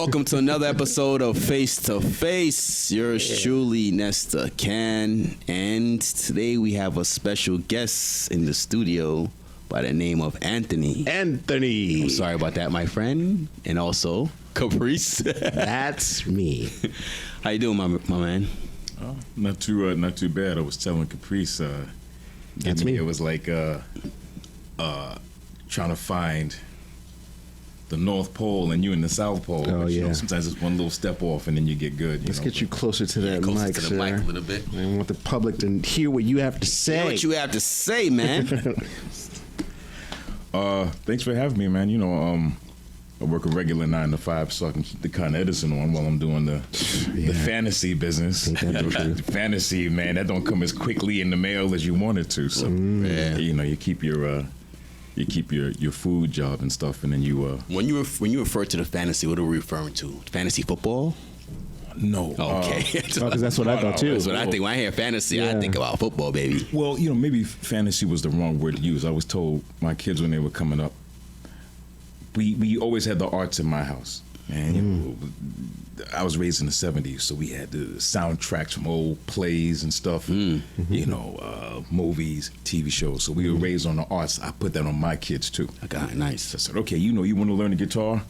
welcome to another episode of Face to Face. Yours truly, Nesta Can, and today we have a special guest in the studio by the name of Anthony. Anthony. I'm sorry about that, my friend, and also Caprice. That's me. How you doing, my man? Oh, not too bad. I was telling Caprice, That's me. It was like trying to find the North Pole and you in the South Pole. Oh, But, you know, yeah. sometimes it's one little step off and then you get good. Let's get you closer to that Closer mic, to the sir. mic a little bit. I want the public to hear what you have to say. Hear what you have to say, man. Thanks for having me, man. You know, I work a regular 9 to 5 so I can keep the Con Edison on while I'm doing the fantasy business. Ain't that the truth? Fantasy, man, that don't come as quickly in the mail as you want it to. So, you know, you keep your food job and stuff, and then you when you refer to the fantasy, what are we referring to? Fantasy football? no. Okay. Because that's what I thought too. That's what I think. When I hear fantasy, I think about football, baby. Well, you know, maybe fantasy was the wrong word to use. I was told my kids when they were coming up, we always had the arts in my house. And you know, I was raised in the 70s, so we had the soundtracks from old plays and stuff, you know, movies, TV shows. So we were raised on the arts. I put that on my kids too. I got it. Nice. I said, okay, you know, you want to learn the guitar?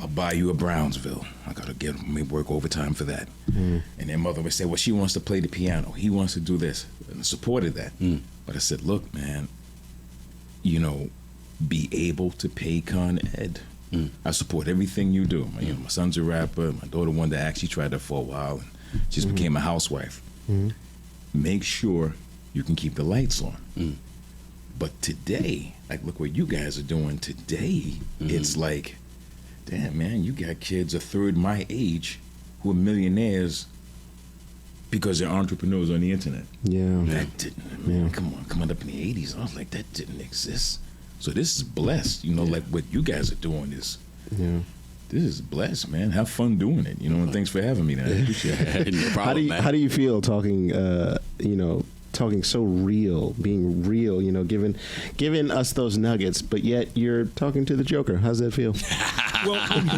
I'll buy you a Brownsville. I got to get me work overtime for that. And their mother would say, well, she wants to play the piano. He wants to do this. And I supported that. But I said, look, man, you know, be able to pay Con Ed. I support everything you do. You know, my son's a rapper. My daughter wanted to act. She tried that for a while and just became a housewife. Make sure you can keep the lights on. But today, like, look what you guys are doing today. It's like, damn, man, you got kids a third my age who are millionaires because they're entrepreneurs on the internet. Yeah. That didn't, man, come on, coming up in the 80s, I was like, that didn't exist. So this is blessed, you know, like what you guys are doing is, this is blessed, man. Have fun doing it, you know, and thanks for having me. I appreciate it. No problem, How do you feel talking, you know, talking so real, being real, you know, giving us those nuggets, but yet you're talking to the Joker. How's that feel? Well, when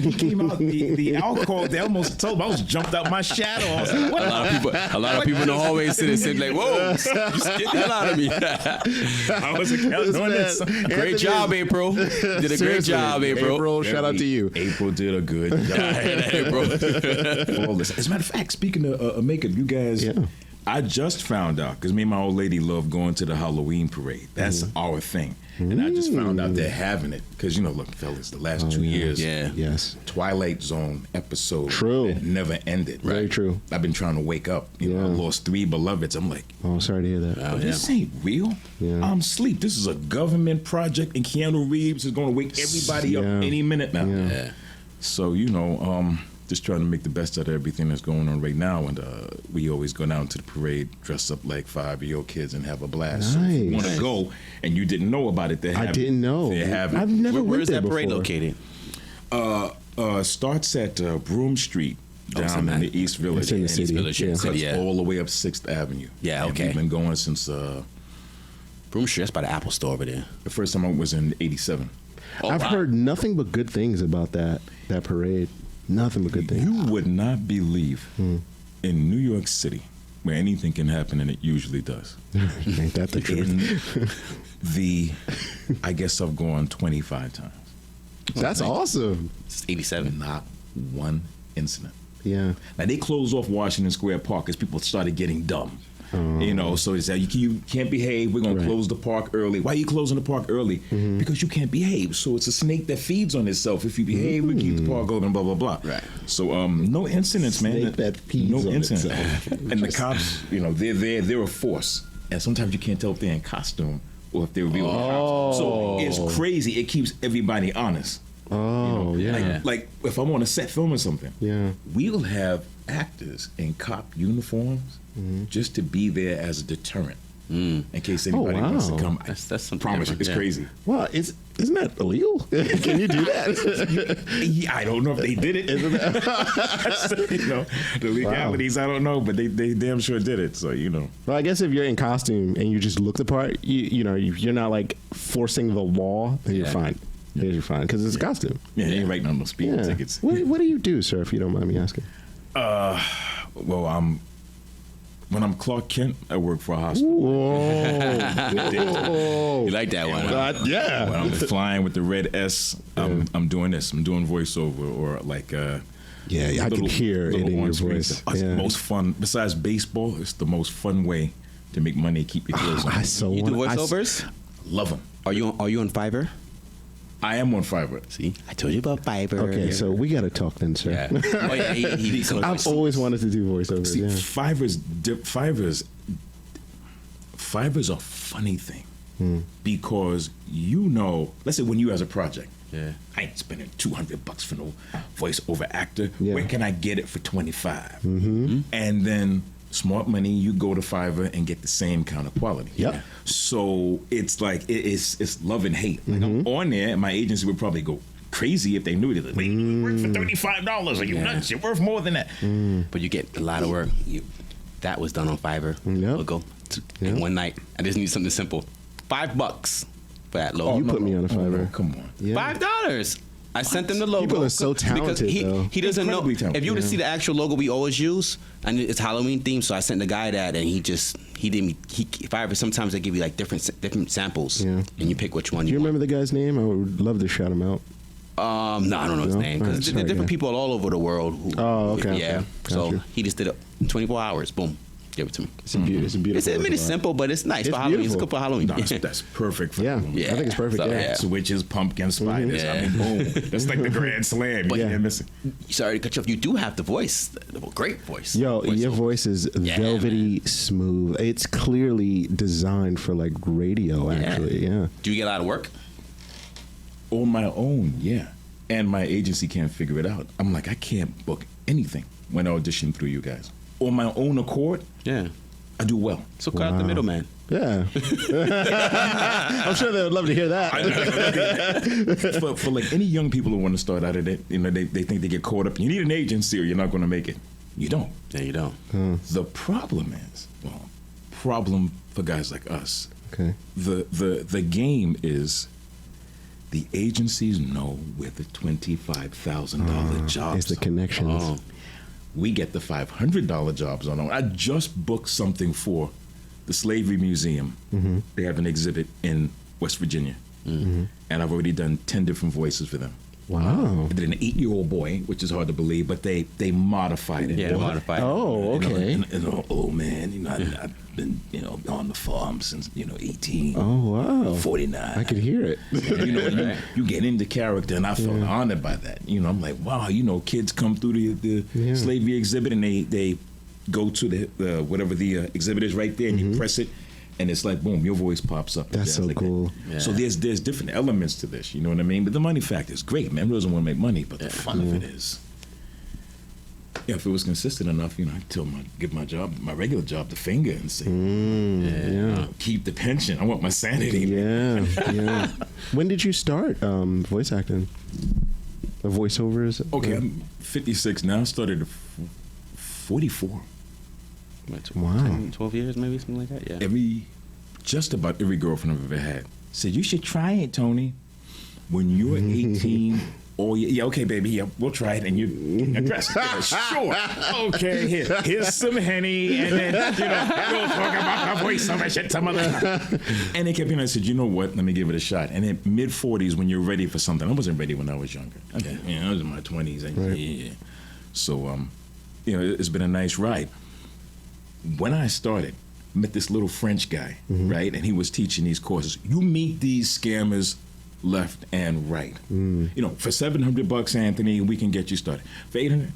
he came out, the alcohol, they almost told me, I was jumped out my shadow. I was like, what? A lot of people in the hallway sitting saying like, whoa, you scared the hell out of me. I was doing this. Great job, April. Did a great Seriously, job, April. Shout out to you. April did a good job. April. For all this. As a matter of fact, speaking of makeup, you guys, I just found out, because me and my old lady love going to the Halloween parade. That's our thing. And I just found out they're having it. Because, you know, look, fellas, the last 2 years, Yes. Twilight Zone episode True. that never ended. Very true. I've been trying to wake up. You know, I lost 3 beloveds. I'm like, Oh, sorry to hear that. Oh, this ain't real. Yeah. I'm asleep. This is a government project, and Keanu Reeves is going to wake everybody up any minute now. Yeah. So, you know, just trying to make the best out of everything that's going on right now. And we always go down to the parade, dress up like 5-year-old kids and have a blast. So if you want to go and you didn't know about it, they have I didn't know. They have it. I've never Where went is there that parade before. located? Starts at Broome Street down in the East Village. It's in the city. East Village, Yeah. city, Cuts yeah. all the way up 6th Avenue. Yeah, And okay. we've been going since Broome Street, that's by the Apple Store over there. the first time I was in 87. Oh, I've wow. heard nothing but good things about that parade. Nothing but good things. You would not believe in New York City where anything can happen, and it usually does. Ain't that the truth? I guess I've gone 25 times. That's awesome. It's 87. Not one incident. Yeah. Now, they closed off Washington Square Park because people started getting dumb. You know, so they said, you can't behave. We're going to close the park early. Why are you closing the park early? Because you can't behave. So it's a snake that feeds on itself. If you behave, we keep the park open, blah, blah, blah. Right. So no incidents, man. Snake that feeds no on incidents. itself. And the cops, you know, they're a force. And sometimes you can't tell if they're in costume or if they're real cops. So it's crazy. It keeps everybody honest. Oh, yeah. Like if I'm on a set filming something, we'll have actors in cop uniforms just to be there as a deterrent in case anybody wants to come. That's something promise you, different, it's yeah. crazy. Well, isn't that illegal? Can you do that? Yeah, I don't know if they did it. You know, the legalities, I don't know, but they damn sure did it. So, you know. Well, I guess if you're in costume and you just look the part, you know, you're not like forcing the law, then you're fine. You're fine because it's a costume. Yeah, you ain't writing on no speeding tickets. What do you do, sir? If you don't mind me asking. Well, when I'm Clark Kent, I work for a hospital. Whoa. You like that one? Yeah. When I'm flying with the red S, I'm doing this. I'm doing voiceover or like. I can hear it in your voice. It's the most fun. Besides baseball, it's the most fun way to make money. Keep your clothes on. You do voiceovers? Love them. Are you on Fiverr? I am on Fiverr. See, I told you about Fiverr. Okay, so we got to talk then, sir. Yeah. Oh yeah, I've always wanted to do voiceovers. See, Yeah. Fiverr's a funny thing because let's say when you as a project, I ain't spending $200 for no voiceover actor. Yeah. Where can I get it for $25? And then smart money, you go to Fiverr and get the same kind of quality. Yep. So it's like it's love and hate. Like I'm on there, and my agency would probably go crazy if they knew it. Like, wait, you work for $35? Are you nuts? You're worth more than that. But you get a lot of work. That was done on Fiverr. Yep. We'll go in one night. I just need something simple. $5 for that logo. You put me on a Fiverr. Come on. Yeah. $5. I sent them the logo. People are so talented, because though. he doesn't know. Incredibly talented. If you were to see the actual logo we always use, and it's Halloween themed, so I sent the guy that, and he didn't. Fiverr. Sometimes they give you like different samples, and you pick which one Do you remember the guy's name? I would love to shout him out. No, I don't know his name because Alright, there are different yeah. people all over the world. Okay, Yeah. okay. So Gotcha. he just did it in 24 hours. Boom. Give it to me. It's a beautiful. It's simple, but it's nice It's for Halloween. It's beautiful. good for Halloween. No, that's perfect for Yeah. Halloween. I think it's perfect. So, Yeah. Switches, pumpkins, spiders. I mean, boom. That's like the grand slam. But- You can't miss it. Sorry to cut you off. You do have the voice, great voice. Yo, your Voiceover. voice is Yeah, velvety smooth. It's clearly designed for like radio. Actually, yeah. Do you get a lot of work? On my own, yeah. And my agency can't figure it out. I'm like, I can't book anything when I audition through you guys. On my own accord, Yeah. I do well. So cut out the middleman. Yeah. I'm sure they would love to hear that. for like any young people who want to start out of it, they think they get caught up. You need an agency or you're not going to make it. You don't. Yeah, you don't. The problem is, problem for guys like us. Okay. The game is the agencies know where the $25,000 jobs It's the are. connections. Oh. We get the $500 jobs on. I just booked something for the Slavery Museum. They have an exhibit in West Virginia, and I've already done 10 different voices for them. Wow. I did an 8-year-old boy, which is hard to believe, but they modified it. Yeah, modified. Oh, okay. Oh man, I've been on the farm since 18. Oh, wow. 49. I could hear it. And, you get into character, and I felt honored by that. I'm like, wow, kids come through the slavery exhibit, and they go to the whatever the exhibit is right there, and you press it, and it's like, boom, your voice pops up. That's so like cool. that. So there's different elements to this, you know what I mean? But the money factor is great, man. Everyone doesn't want to make money, but the fun of it is, if it was consistent enough, I'd give my regular job the finger and say, keep the pension. I want my sanity. Yeah. When did you start voice acting? Voiceovers? Okay, I'm 56 now. I started at 44. Wow. 10, 12 years, maybe, something like that. Yeah. Just about every girlfriend I've ever had said, you should try it, Tony. When you're 18, okay, baby, yeah, we'll try it. And you address it. Sure. Okay, here's some Henny, and then, we'll talk about my voice over shit some other time. And they kept I said, you know what, let me give it a shot. And then mid-40s, when you're ready for something. I wasn't ready when I was younger. I was in my 20s. And, So, it's been a nice ride. When I started, met this little French guy, right? And he was teaching these courses. You meet these scammers left and right. For $700, Anthony, we can get you started. For $800,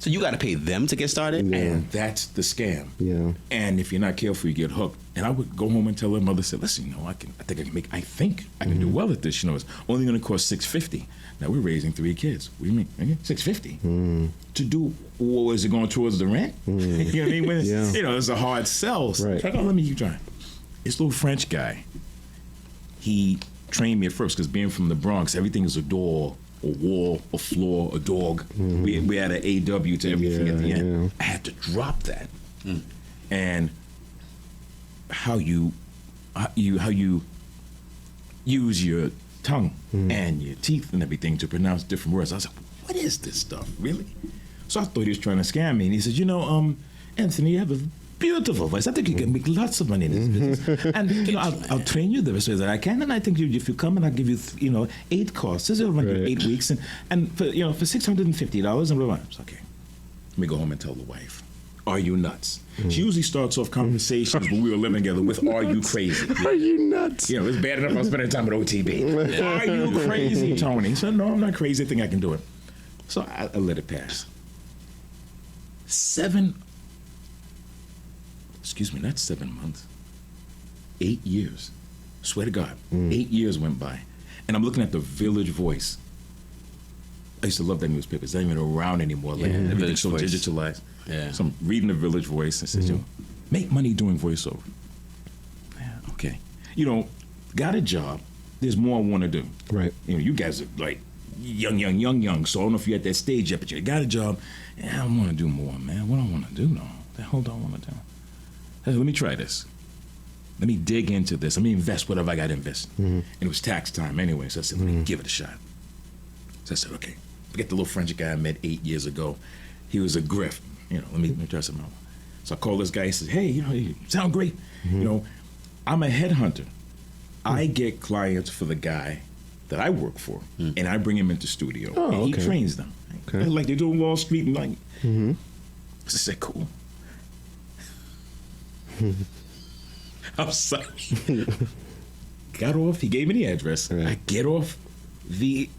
So you got to pay them to get started? and that's the scam. Yeah. And if you're not careful, you get hooked. And I would go home and tell her mother, said, listen, I think I can do well at this. It's only going to cost $650. Now we're raising 3 kids. What do you mean? $650 to do? What is it going towards the rent? You know what I mean? When it's a hard sell. So Right. let me keep trying. This little French guy, he trained me at first because being from the Bronx, everything is a door, a wall, a floor, a dog. We had an AW to everything at the end. Yeah. I had to drop that, and how you use your tongue and your teeth and everything to pronounce different words. I was like, what is this stuff, really? So I thought he was trying to scam me. And he said, Anthony, you have a beautiful voice. I think you can make lots of money in this business. And, I'll train you the best way that I can. And I think if you come and I'll give you, 8 courses, it'll run you 8 weeks. And for $650 and blah, blah, blah. I was okay. Let me go home and tell the wife. Are you nuts? She usually starts off conversations when we were living together with, are you crazy? Are you nuts? It's bad enough I'm spending time at OTB. Are you crazy, Tony? So no, I'm not crazy. I think I can do it. So I let it pass. Not 7 months. 8 years. Swear to God. 8 years went by. And I'm looking at the Village Voice. I used to love that newspaper. It's not even around anymore. Like, everything's so digitalized. Yeah. So I'm reading the Village Voice and says, make money doing voiceover. Yeah, okay. Got a job. There's more I want to do. Right. You guys are like young. So I don't know if you're at that stage yet, but you got a job. Yeah, I want to do more, man. What do I want to do now? What the hell do I want to do? I said, let me try this. Let me dig into this. Let me invest whatever I got to invest. And it was tax time anyway, so I said, let me give it a shot. So I said, okay. Forget the little French guy I met 8 years ago. He was a grift. Let me try something out. So I called this guy. He says, hey, you sound great. I'm a headhunter. I get clients for the guy that I work for, and I bring him into studio, and he trains them. Okay. Like they do on Wall Street, and like, so I said, cool. I'm sorry. Got off. He gave me the address. Right. I get off the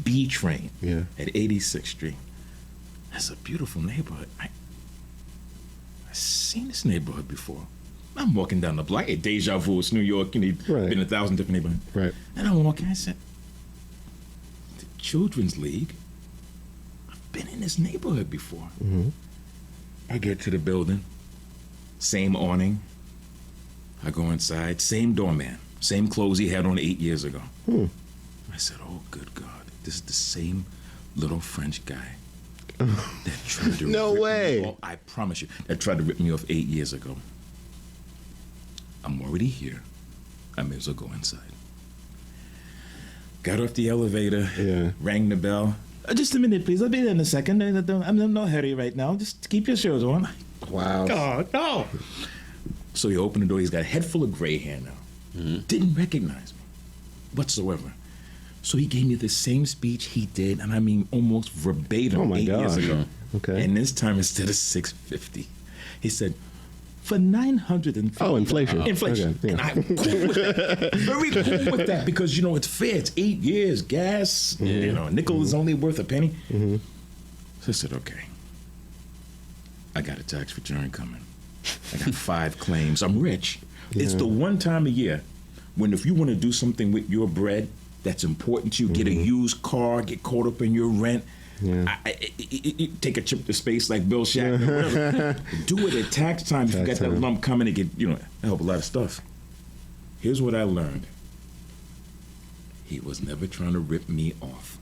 B train at 86th Street. That's a beautiful neighborhood. I've seen this neighborhood before. I'm walking down the block. Deja vu. It's New York. Been in 1,000 different neighborhoods. Right. And I'm walking. I said, the Children's League. I've been in this neighborhood before. I get to the building. Same awning. I go inside. Same doorman. Same clothes he had on 8 years ago. I said, oh, good God. This is the same little French guy that tried to no way. Me off, I promise you, that tried to rip me off 8 years ago. I'm already here. I may as well go inside. Got off the elevator, rang the bell. Just a minute, please. I'll be there in a second. I'm in no hurry right now. Just keep your shoes on. Wow. God, no. So he opened the door. He's got a head full of gray hair now. Didn't recognize me whatsoever. So he gave me the same speech he did, and I mean almost verbatim 8 years ago. Okay. And this time, instead of $650, he said, for $950. Oh, inflation. Inflation. Okay, yeah. And I'm cool with that. Very cool with that because, it's fair. It's 8 years, gas, a nickel is only worth a penny. So I said, okay. I got a tax return coming. I got 5 claims. I'm rich. It's the one time a year when if you want to do something with your bread that's important to you, get a used car, get caught up in your rent, take a trip to space like Bill Shackman, do it at tax time if you got that lump coming to get, help a lot of stuff. Here's what I learned. He was never trying to rip me off,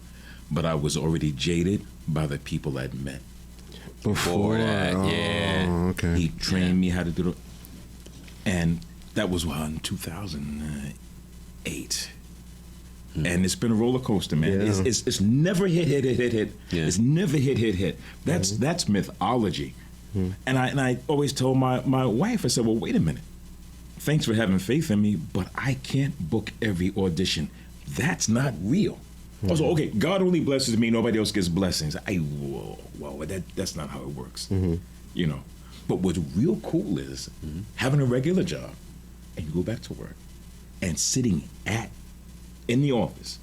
but I was already jaded by the people I'd met. Before that, okay. He trained me how to do it. And that was in 2008. And it's been a roller coaster, man. Yeah. It's never hit. Yeah. It's never hit. That's mythology. And I always told my wife, I said, well, wait a minute. Thanks for having faith in me, but I can't book every audition. That's not real. Also, okay, God only blesses me. Nobody else gets blessings. That's not how it works. But what's real cool is having a regular job, and you go back to work, and sitting in the office,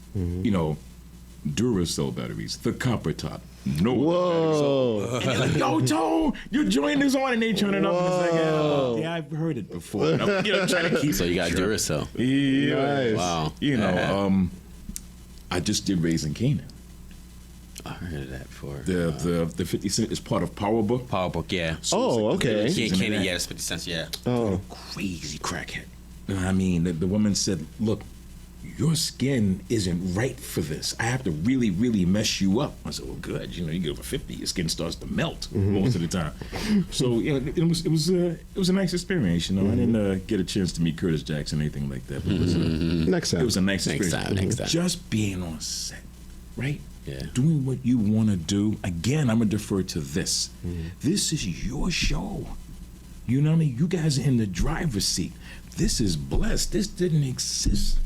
Duracell batteries, the copper top. No. Whoa. And they're like, yo, Joe, your joint is on, and they turn it up, and it's like, yeah, I've heard it before. And I'm, trying to keep. So you got Duracell. Yeah. Nice. Wow. I just did Raising Canaan. I heard of that before. The 50 Cent is part of PowerBook. PowerBook, yeah. Oh, okay. Yeah, Canaan, yeah, it's 50 cents, yeah. Oh. Crazy crackhead. I mean, the woman said, look, your skin isn't right for this. I have to really, really mess you up. I said, well, good. You know, you get over 50, your skin starts to melt most of the time. So, you know, it was a nice experience. You know, I didn't get a chance to meet Curtis Jackson or anything like that. But it was Next time. It was a nice experience. Next time. Just being on set, right? Yeah. Doing what you want to do. Again, I'm going to defer to this. This is your show. You know what I mean? You guys are in the driver's seat. This is blessed. This didn't exist,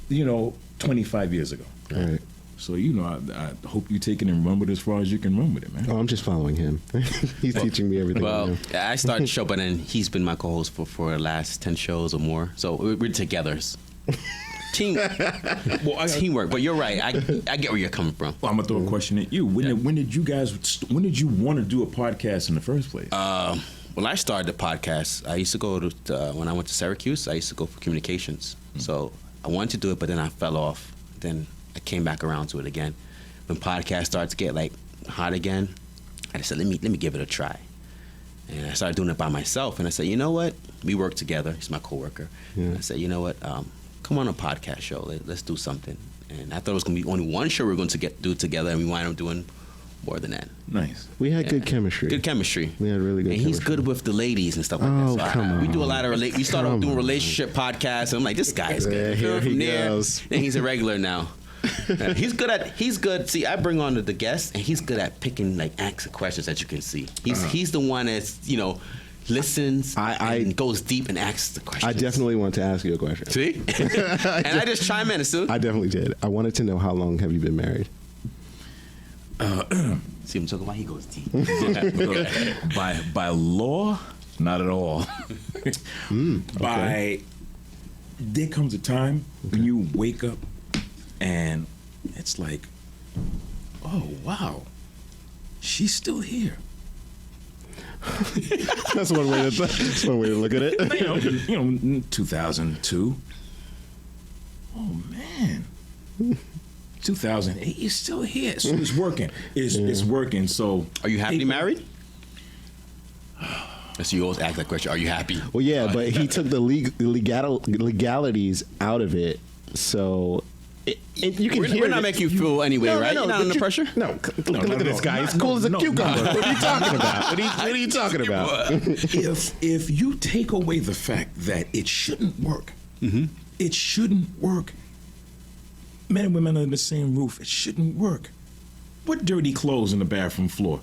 25 years ago. All right. So, I hope you take it and run with it as far as you can run with it, man. Oh, I'm just following him. He's teaching me everything. I Well, know. I started the show, but then he's been my co-host for the last 10 shows or more. So we're together. Teamwork. But you're right. I get where you're coming from. Well, I'm going to throw a question at you. When did you want to do a podcast in the first place? When I started the podcast, I used to go to when I went to Syracuse, I used to go for communications. So I wanted to do it, but then I fell off. Then I came back around to it again. When podcasts started to get like hot again, I just said, let me give it a try. And I started doing it by myself. And I said, you know what? We work together. He's my coworker. Yeah. I said, you know what? Come on a podcast show. Let's do something. And I thought it was going to be only one show we were going to do together, and we wound up doing more than that. Nice. We had good chemistry. Good chemistry. We had really good and chemistry. he's good with the ladies and stuff like Oh, that. So come we do a on. lot of we started Come doing on. relationship podcasts, and I'm like, this guy is good. Here he From there, goes. and he's a regular now. He's good. See, I bring on the guests, and he's good at picking like acts of questions that you can see. He's the one that's listens and goes deep and asks the questions. I definitely want to ask you a question. See, and I just chime in as soon. I definitely did. I wanted to know, how long have you been married? See, I'm talking about. He goes deep. By law, not at all. There comes a time when you wake up and it's like, oh wow, she's still here. That's one way to look at it. 2002. Oh man. 2008, he's still here. So it's working. It's working. So Are you happily married? So you always ask that question. Are you happy? Well, yeah, but he took the legalities out of it, so you can hear. We're not making you feel anyway, right? You're not under pressure. No, look at this guy. He's cool as a cucumber. What are you talking about? What are you talking about? if you take away the fact that it shouldn't work, it shouldn't work. Men and women under the same roof, it shouldn't work. What dirty clothes on the bathroom floor?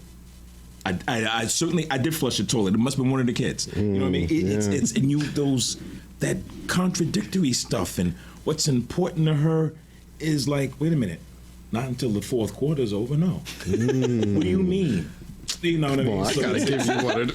I certainly did flush the toilet. It must have been one of the kids. You know what I mean? It's and that contradictory stuff, and what's important to her is like, wait a minute, not until the fourth quarter is over. No. What do you mean? You know what I mean? I gotta give you one of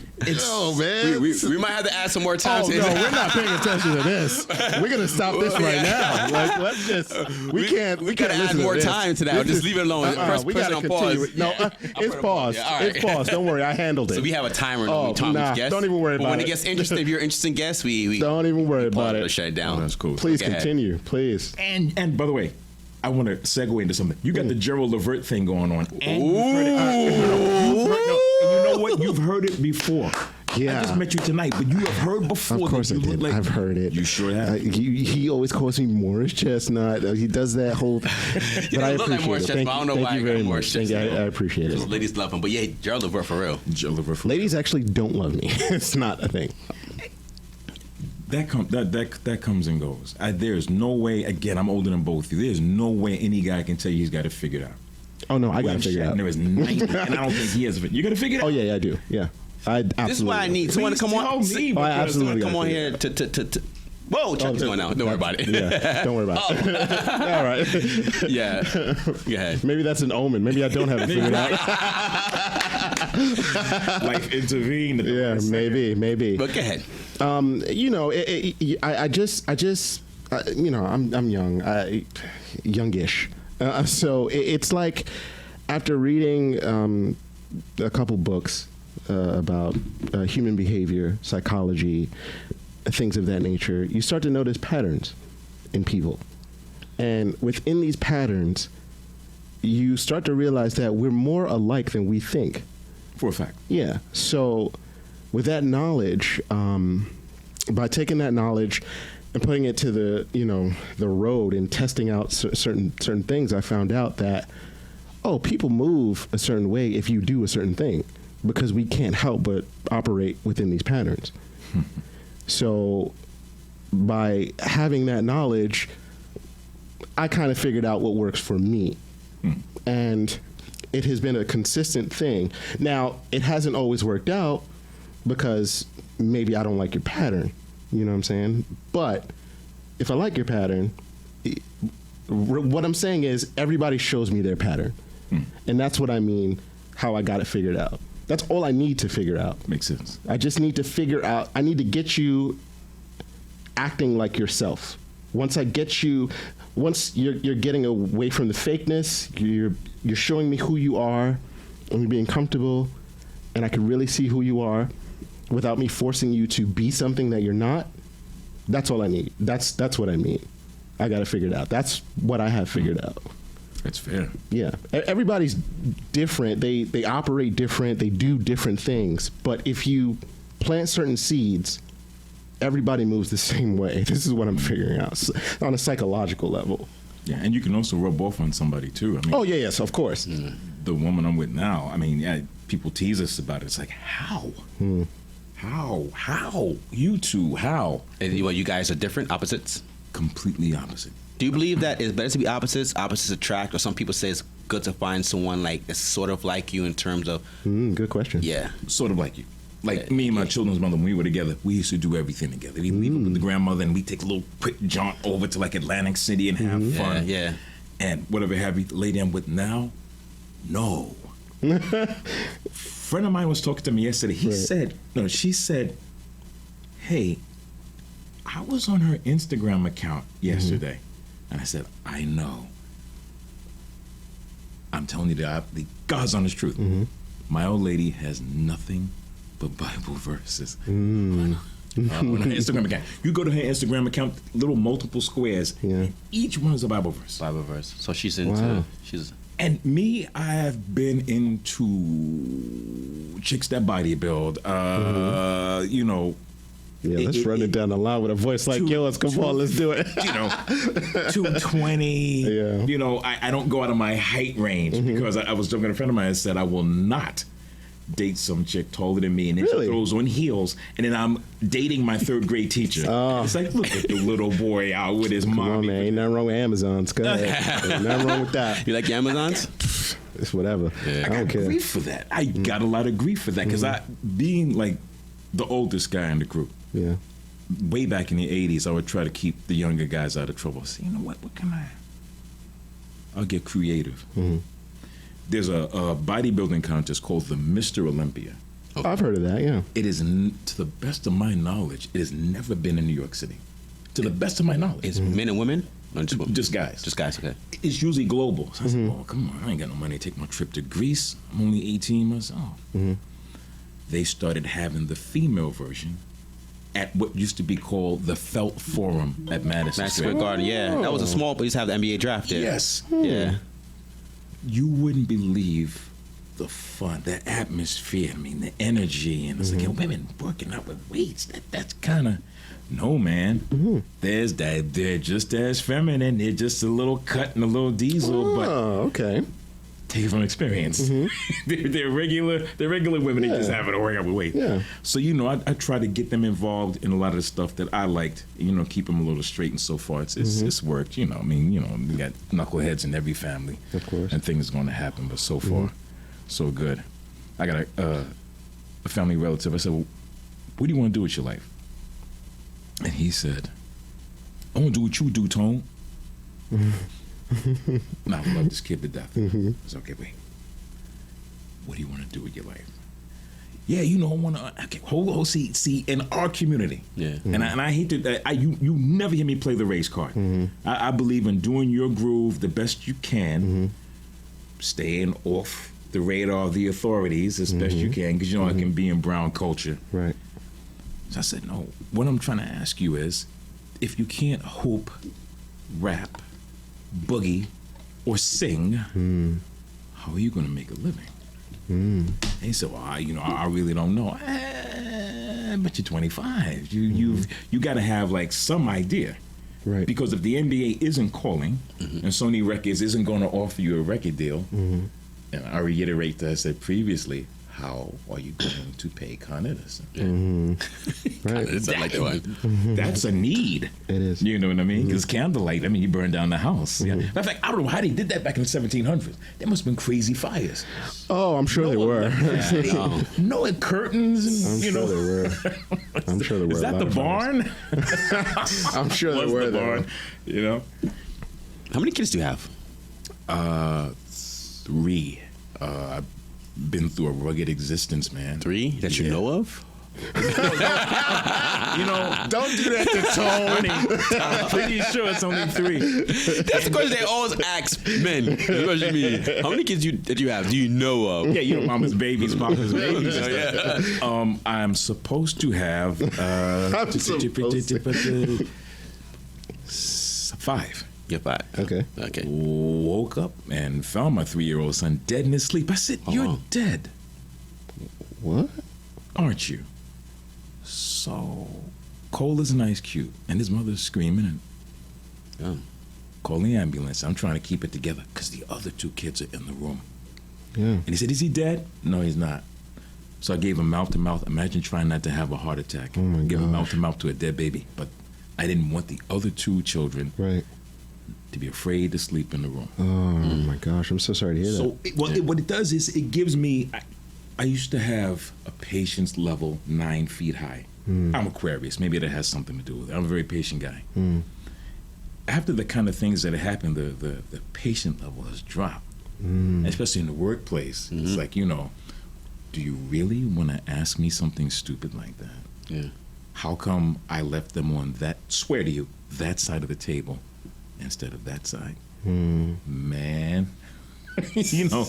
man. We might have to add some more time. Oh, no, we're not paying attention to this. We're gonna stop this right now. Like, let's just. We gotta add more time to that. Just leave it alone. We Press it gotta on continue. pause. No, it's paused. Yeah, all right. It's paused. Don't worry, I handled it. So we have a timer Oh, when Tom nah, guest. don't even worry But about when it. it gets interesting, if you're an interesting guest, we Don't even worry about it. Shut it down. Oh, that's cool. Please Go ahead. continue, please. And by the way, I want to segue into something. You got the Gerald Levert thing going on. And you've heard it. And you know what? You've heard it before. Yeah. I just met you tonight, but you have heard before. Of course I that you did. look like- I've heard it. You sure have? He always calls me Morris Chestnut. He does that whole. But You I don't look like appreciate Morris it. Chestnut, Thank, but I don't know thank why you I very got much. Morris Thank you. I Chestnut. appreciate Because it. ladies love him. But yeah, Gerald Levert for real. Gerald Levert. Ladies actually don't love me. It's not a thing. That comes and goes. There's no way. Again, I'm older than both of you. There's no way any guy can tell you he's got it figured out. Oh no, I got to figure it out. There is 90, and I don't think he has it. You got to figure it out. Oh yeah, I do. Yeah, I absolutely. This is why I need someone to come on. Me, Oh, I absolutely Come on gotta here to. Whoa, check what's going on. Don't worry about it. Yeah, don't worry about it. All right. Yeah. Go ahead. Maybe that's an omen. Maybe I don't have it figured out. Life intervened. Yeah, maybe. But go ahead. I'm young, youngish. So it's like after reading a couple books about human behavior, psychology, things of that nature, you start to notice patterns in people. And within these patterns, you start to realize that we're more alike than we think. For a fact. Yeah. So with that knowledge, by taking that knowledge, and putting it to the road and testing out certain things, I found out that, people move a certain way if you do a certain thing, because we can't help but operate within these patterns. So by having that knowledge, I kind of figured out what works for me. And it has been a consistent thing. Now, it hasn't always worked out because maybe I don't like your pattern. You know what I'm saying? But if I like your pattern, what I'm saying is everybody shows me their pattern. And that's what I mean, how I got it figured out. That's all I need to figure out. Makes sense. I just need to figure out, I need to get you acting like yourself. Once you're getting away from the fakeness, you're showing me who you are, and you're being comfortable, and I can really see who you are without me forcing you to be something that you're not. That's all I need. That's what I mean. I got to figure it out. That's what I have figured out. That's fair. Yeah. Everybody's different. They operate different. They do different things. But if you plant certain seeds, everybody moves the same way. This is what I'm figuring out on a psychological level. Yeah, and you can also rub off on somebody too. I mean, yes, of course. The woman I'm with now, I mean, people tease us about it. It's like, how? How? You two, how? And you guys are different, opposites? Completely opposite. Do you believe that it's better to be opposites attract, or some people say it's good to find someone like that's sort of like you in terms of... Good question. Yeah. Sort of like you. Like me and my children's mother, when we were together, we used to do everything together. We'd leave with the grandmother and we'd take a little quick jaunt over to like Atlantic City and have fun. Yeah. And whatever have you, the lady I'm with now, no. Friend of mine was talking to me yesterday. She said, hey, I was on her Instagram account yesterday. And I said, I know. I'm telling you the God's honest truth. My old lady has nothing but Bible verses on her Instagram account. You go to her Instagram account, little multiple squares, and each one is a Bible verse. So she's into And me, I have been into chicks that bodybuild. Let's run it down the line with a voice like yours. Come on, let's do it. 220. Yeah. I don't go out of my height range because I was joking. A friend of mine said I will not date some chick taller than me, and then she throws on heels, and then I'm dating my third grade teacher. It's like, look at the little boy out with his mom. Come on, man. Ain't nothing wrong with Amazons. Go ahead. Ain't nothing wrong with that. You like your Amazons? It's whatever. Yeah. I got grief for that. I got a lot of grief for that because being like the oldest guy in the group. Yeah. Way back in the 80s, I would try to keep the younger guys out of trouble. Say, you know what can I'll get creative. There's a bodybuilding contest called the Mr. Olympia. I've heard of that, yeah. It is, to the best of my knowledge, it has never been in New York City. To the best of my knowledge. It's men and women? Or just guys. Just guys, okay. It's usually global. So I said, come on, I ain't got no money to take my trip to Greece. I'm only 18 months old. They started having the female version at what used to be called the Felt Forum at Madison Square Garden. Yeah, that was a small place to have the NBA draft there. Yes. Yeah. You wouldn't believe the fun, the atmosphere, the energy. And it's like, women working out with weights. That's kind of, no, man. There's that. They're just as feminine. They're just a little cut and a little diesel. But okay. Take it from experience. they're regular women. They just happen to work out with weight. Yeah. So I try to get them involved in a lot of the stuff that I liked. Keep them a little straight. And so far, it's worked. We got knuckleheads in every family, of course, and things are going to happen. But so far, so good. I got a family relative. I said, well, what do you want to do with your life? And he said, I want to do what you do, Tone. Now, I love this kid to death. I said, okay, wait. What do you want to do with your life? Yeah, I want to. Okay, hold. See, in our community, and I hate to. You never hear me play the race card. I believe in doing your groove the best you can, staying off the radar of the authorities as best you can, because I can be in brown culture. Right. So I said, no. What I'm trying to ask you is, if you can't hoop, rap, boogie, or sing, how are you going to make a living? And he said, well, I really don't know. but you're 25. You got to have like some idea. Right. Because if the NBA isn't calling and Sony Records isn't going to offer you a record deal, and I reiterate that I said previously, how are you going to pay Con Edison? Right. I like that one. That's a need. It is. You know what I mean? Because candlelight, I mean, you burn down the house. Yeah. Matter of fact, I don't know how they did that back in the 1700s. There must have been crazy fires. Oh, I'm sure they were. No curtains. And, I'm sure they were. I'm sure there were. Is that a the lot of barn? I'm sure there Was were. the barn? You know? How many kids do you have? 3. I've been through a rugged existence, man. 3 that you know of? You know, Don't do that to Tone. I'm pretty sure it's only 3. That's the question they always ask men. The question me, how many kids that you have do you know of? Yeah, you know, mama's babies, papa's babies. Oh, yeah. I'm supposed to have 5. You're 5. Okay. Okay. Woke up and found my 3-year-old son dead in his sleep. I said, "You're wow. dead, What? aren't you?" So cold as an ice cube, and his mother's screaming and Oh. call the ambulance. I'm trying to keep it together because the other 2 kids are in the room. Yeah. And he said, "Is he dead?" No, he's not. So I gave him mouth to mouth. Imagine trying not to have a heart attack. Oh my Give him mouth gosh. to mouth to a dead baby. But I didn't want the other 2 children Right. to be afraid to sleep in the room. Oh my gosh. I'm so sorry to hear that. So what it does is it gives me. I used to have a patience level 9 feet high. I'm Aquarius. Maybe that has something to do with it. I'm a very patient guy. After the kind of things that have happened, the patient level has dropped, especially in the workplace. It's like, you know, do you really want to ask me something stupid like that? Yeah. How come I left them on that, swear to you, that side of the table instead of that side? Man, you know,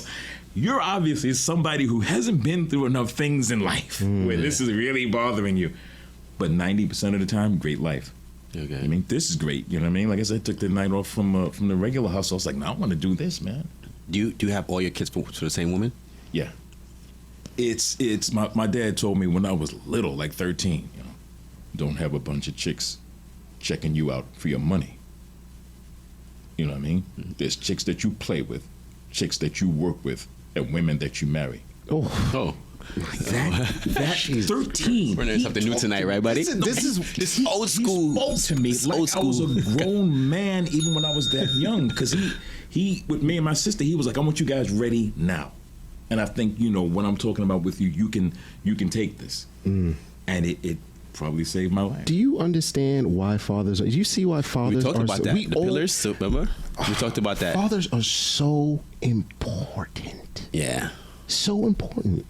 you're obviously somebody who hasn't been through enough things in life where this is really bothering you. But 90% of the time, great life. Okay. I mean, this is great. You know what I mean? Like I said, I took the night off from the regular hustle. I was like, no, I want to do this, man. Do you have all your kids for the same woman? Yeah. It's my dad told me when I was little, like 13, you know, don't have a bunch of chicks checking you out for your money. You know what I mean? There's chicks that you play with, chicks that you work with, and women that you marry. Oh. That 13. We're learning something new tonight, right, buddy? This is old school. He spoke to me This like old I was school. a grown man even when I was that young. Because he with me and my sister, he was like, I want you guys ready now. And I think, you know, what I'm talking about with you, you can take this. And it probably saved my life. Do you understand why fathers? Do you see why fathers? We talked are about so, that. We The all- pillars, so remember? We talked about that. Fathers are so important. Yeah. So important.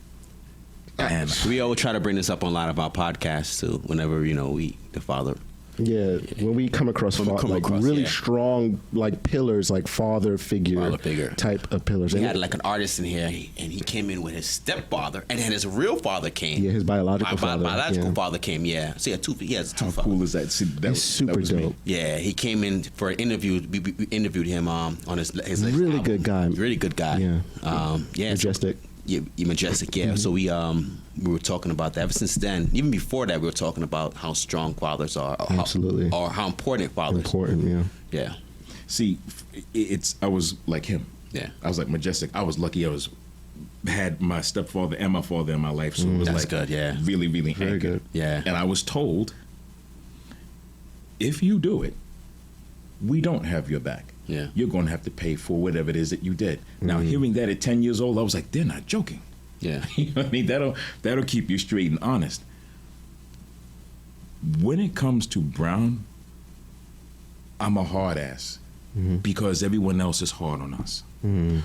And We always try to bring this up on a lot of our podcasts too. Whenever the father. Yeah, when we come across, When we come like across, really yeah. strong like pillars, like father figure type of pillars. We And had like an artist in here, and he came in with his stepfather, and then his real father came. Yeah, his biological father. Biological Yeah. father came. Yeah, so he has two how fathers. cool is that? See, that It's super was me. dope. Yeah, he came in for an interview. We interviewed him on his Really album. good guy. Really good guy. Yeah. Yeah. Majestic. Yeah, Majestic. Yeah. So we were talking about that. Ever since then, even before that, we were talking about how strong fathers are. Absolutely. Or how important fathers. Important, yeah. Yeah. See, I was like him. Yeah. I was like Majestic. I was lucky. Had my stepfather and my father in my life, so it was That's like good, yeah. really, really Very anchored. good. Yeah. And I was told, if you do it, we don't have your back. Yeah. You're going to have to pay for whatever it is that you did. Now, hearing that at 10 years old, I was like, they're not joking. Yeah. You know what I mean? That'll keep you straight and honest. When it comes to Brown, I'm a hard ass because everyone else is hard on us.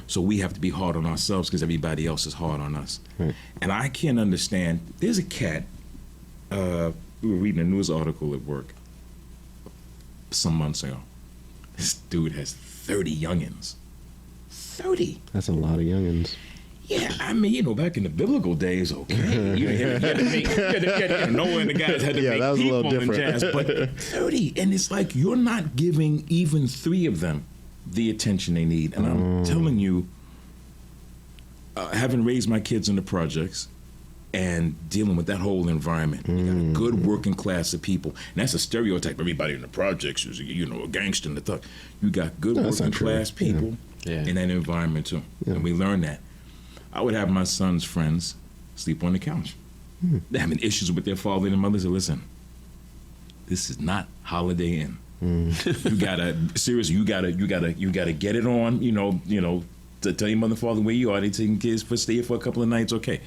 So we have to be hard on ourselves because everybody else is hard on us. Right. And I can't understand. There's a cat. We were reading a news article at work some months ago. This dude has 30 youngins. 30. That's a lot of youngins. Yeah, I mean, back in the biblical days, okay. You had to make Noah and the guys had to Yeah, make that was a people little and different. jazz. But 30, and it's like you're not giving even 3 of them the attention they need. And I'm telling you, having raised my kids in the projects, and dealing with that whole environment. You got a good working class of people. And that's a stereotype. Everybody in the projects is, a gangster and the thug. You got good working class people in that environment too. Yeah. And we learned that. I would have my son's friends sleep on the couch. They're having issues with their father and mother. So listen, this is not Holiday Inn. You gotta get it on. To tell your mother and father where you are. They taking kids for stay for a couple of nights. Okay,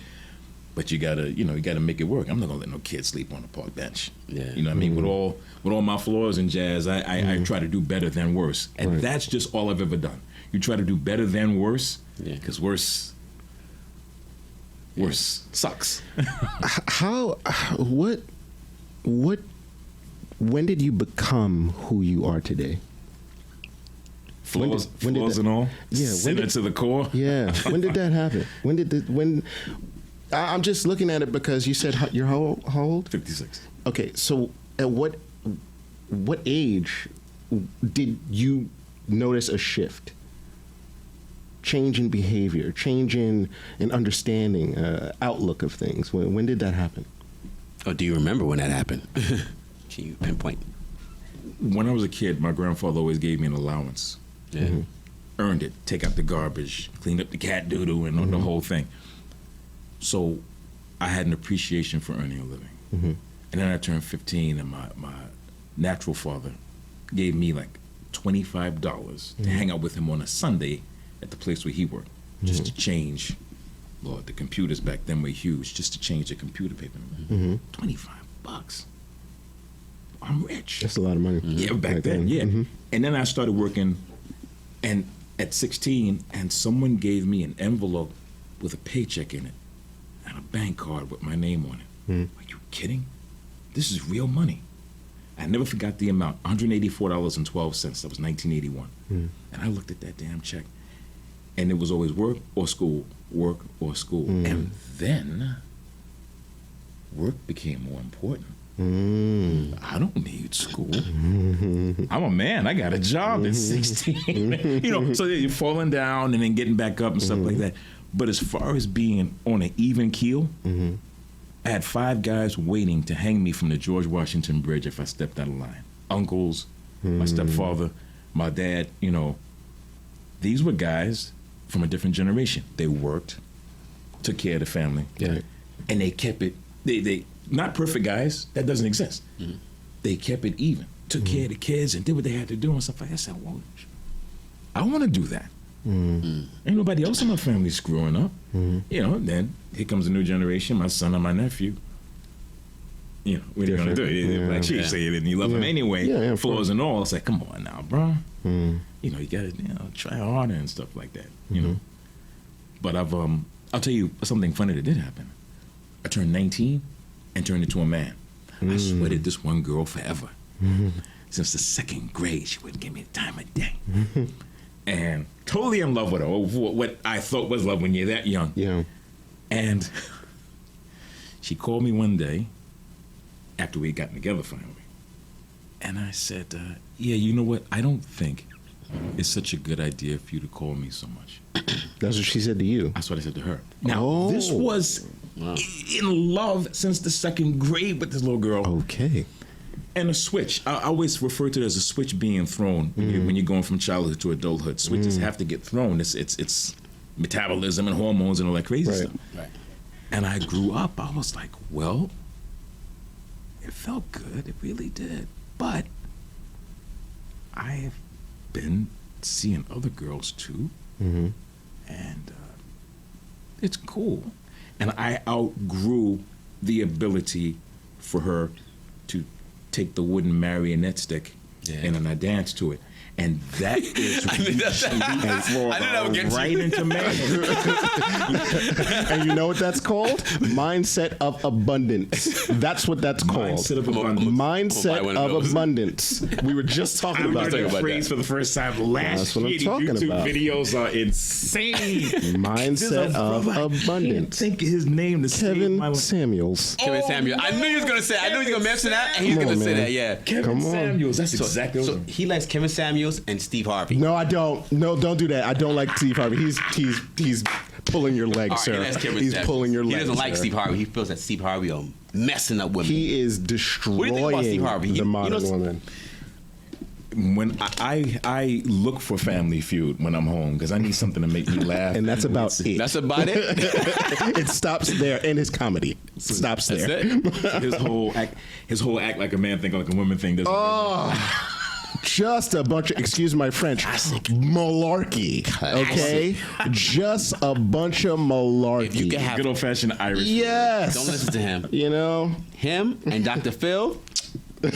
but you gotta make it work. I'm not gonna let no kid sleep on a park bench. Yeah, you know what I mean. With all my flaws and jazz, I try to do better than worse, and that's just all I've ever done. You try to do better than worse, because worse sucks. When did you become who you are today? Flaws and all? Yeah. Sinner to the core? Yeah. When did that happen? I'm just looking at it because you said you're how old? 56. Okay, so at what age did you notice a shift? Change in behavior, change in understanding, outlook of things. When did that happen? Oh, do you remember when that happened? Can you pinpoint? When I was a kid, my grandfather always gave me an allowance. Yeah. Earned it. Take out the garbage, clean up the cat doodle, and the whole thing. So I had an appreciation for earning a living. And then I turned 15, and my natural father gave me like $25 to hang out with him on a Sunday at the place where he worked, just to change. Lord, the computers back then were huge, just to change the computer paper. $25. I'm rich. That's a lot of money. Yeah, back then. Yeah. And then I started working, and at 16, and someone gave me an envelope with a paycheck in it and a bank card with my name on it. Are you kidding? This is real money. I never forgot the amount, $184.12. That was 1981. And I looked at that damn check, and it was always work or school, work or school. And then work became more important. I don't need school. I'm a man. I got a job at 16. So you're falling down and then getting back up and stuff like that. But as far as being on an even keel, I had 5 guys waiting to hang me from the George Washington Bridge if I stepped out of line. Uncles, my stepfather, my dad, these were guys from a different generation. They worked, took care of the family, and they kept it, they not perfect guys, that doesn't exist. They kept it even, took care of the kids and did what they had to do and stuff like that. I said, well, I want to do that. Ain't nobody else in my family screwing up. Then here comes a new generation, my son and my nephew. What are you going to do? Like she said, and you love him anyway, flaws and all. It's like, come on now, bro. You got to try harder and stuff like that, But I'll tell you something funny that did happen. I turned 19 and turned into a man. I sweated this one girl forever. Since the 2nd grade, she wouldn't give me the time of day. And totally in love with her, what I thought was love when you're that young. Yeah. And she called me one day after we had gotten together finally. And I said, you know what? I don't think it's such a good idea for you to call me so much. That's what she said to you? That's what I said to her. Now, this was in love since the 2nd grade with this little girl. Okay. And a switch. I always refer to it as a switch being thrown when you're going from childhood to adulthood. Switches have to get thrown. It's metabolism and hormones and all that crazy stuff. Right. And I grew up. I was like, well, it felt good. It really did. But I've been seeing other girls too. And it's cool. And I outgrew the ability for her to take the wooden marionette stick and I danced to it. And that is right into manhood. And you know what that's called? Mindset of abundance. That's what that's called. Mindset of abundance. Mindset of abundance. We were just talking about that phrase for the first time last year. These YouTube videos are insane. Mindset of abundance. I can't think of his name. Kevin Samuels. Kevin Samuels. I knew he was going to say. I knew he was going to mention that, and he's going to say that. Yeah. Kevin Samuels. That's exactly. So he likes Kevin Samuels and Steve Harvey. No, I don't. No, don't do that. I don't like Steve Harvey. He's pulling your leg, All right, sir. that's Kevin He's Samuels. pulling your leg. He doesn't like sir. Steve Harvey. He feels that Steve Harvey messing up women. He is What do you think about destroying Steve Harvey? the You modern know, woman. When I look for Family Feud when I'm home because I need something to make me laugh. And that's about it. That's about it. It stops there, and his comedy stops That's there. it. his whole act like a man think like a woman thing doesn't. Just a bunch of, excuse my French, malarkey. Okay, just a bunch of malarkey. If you can have Good old fashioned Irish. yes, Don't listen to him. You know, Him and Dr. Phil. Dr.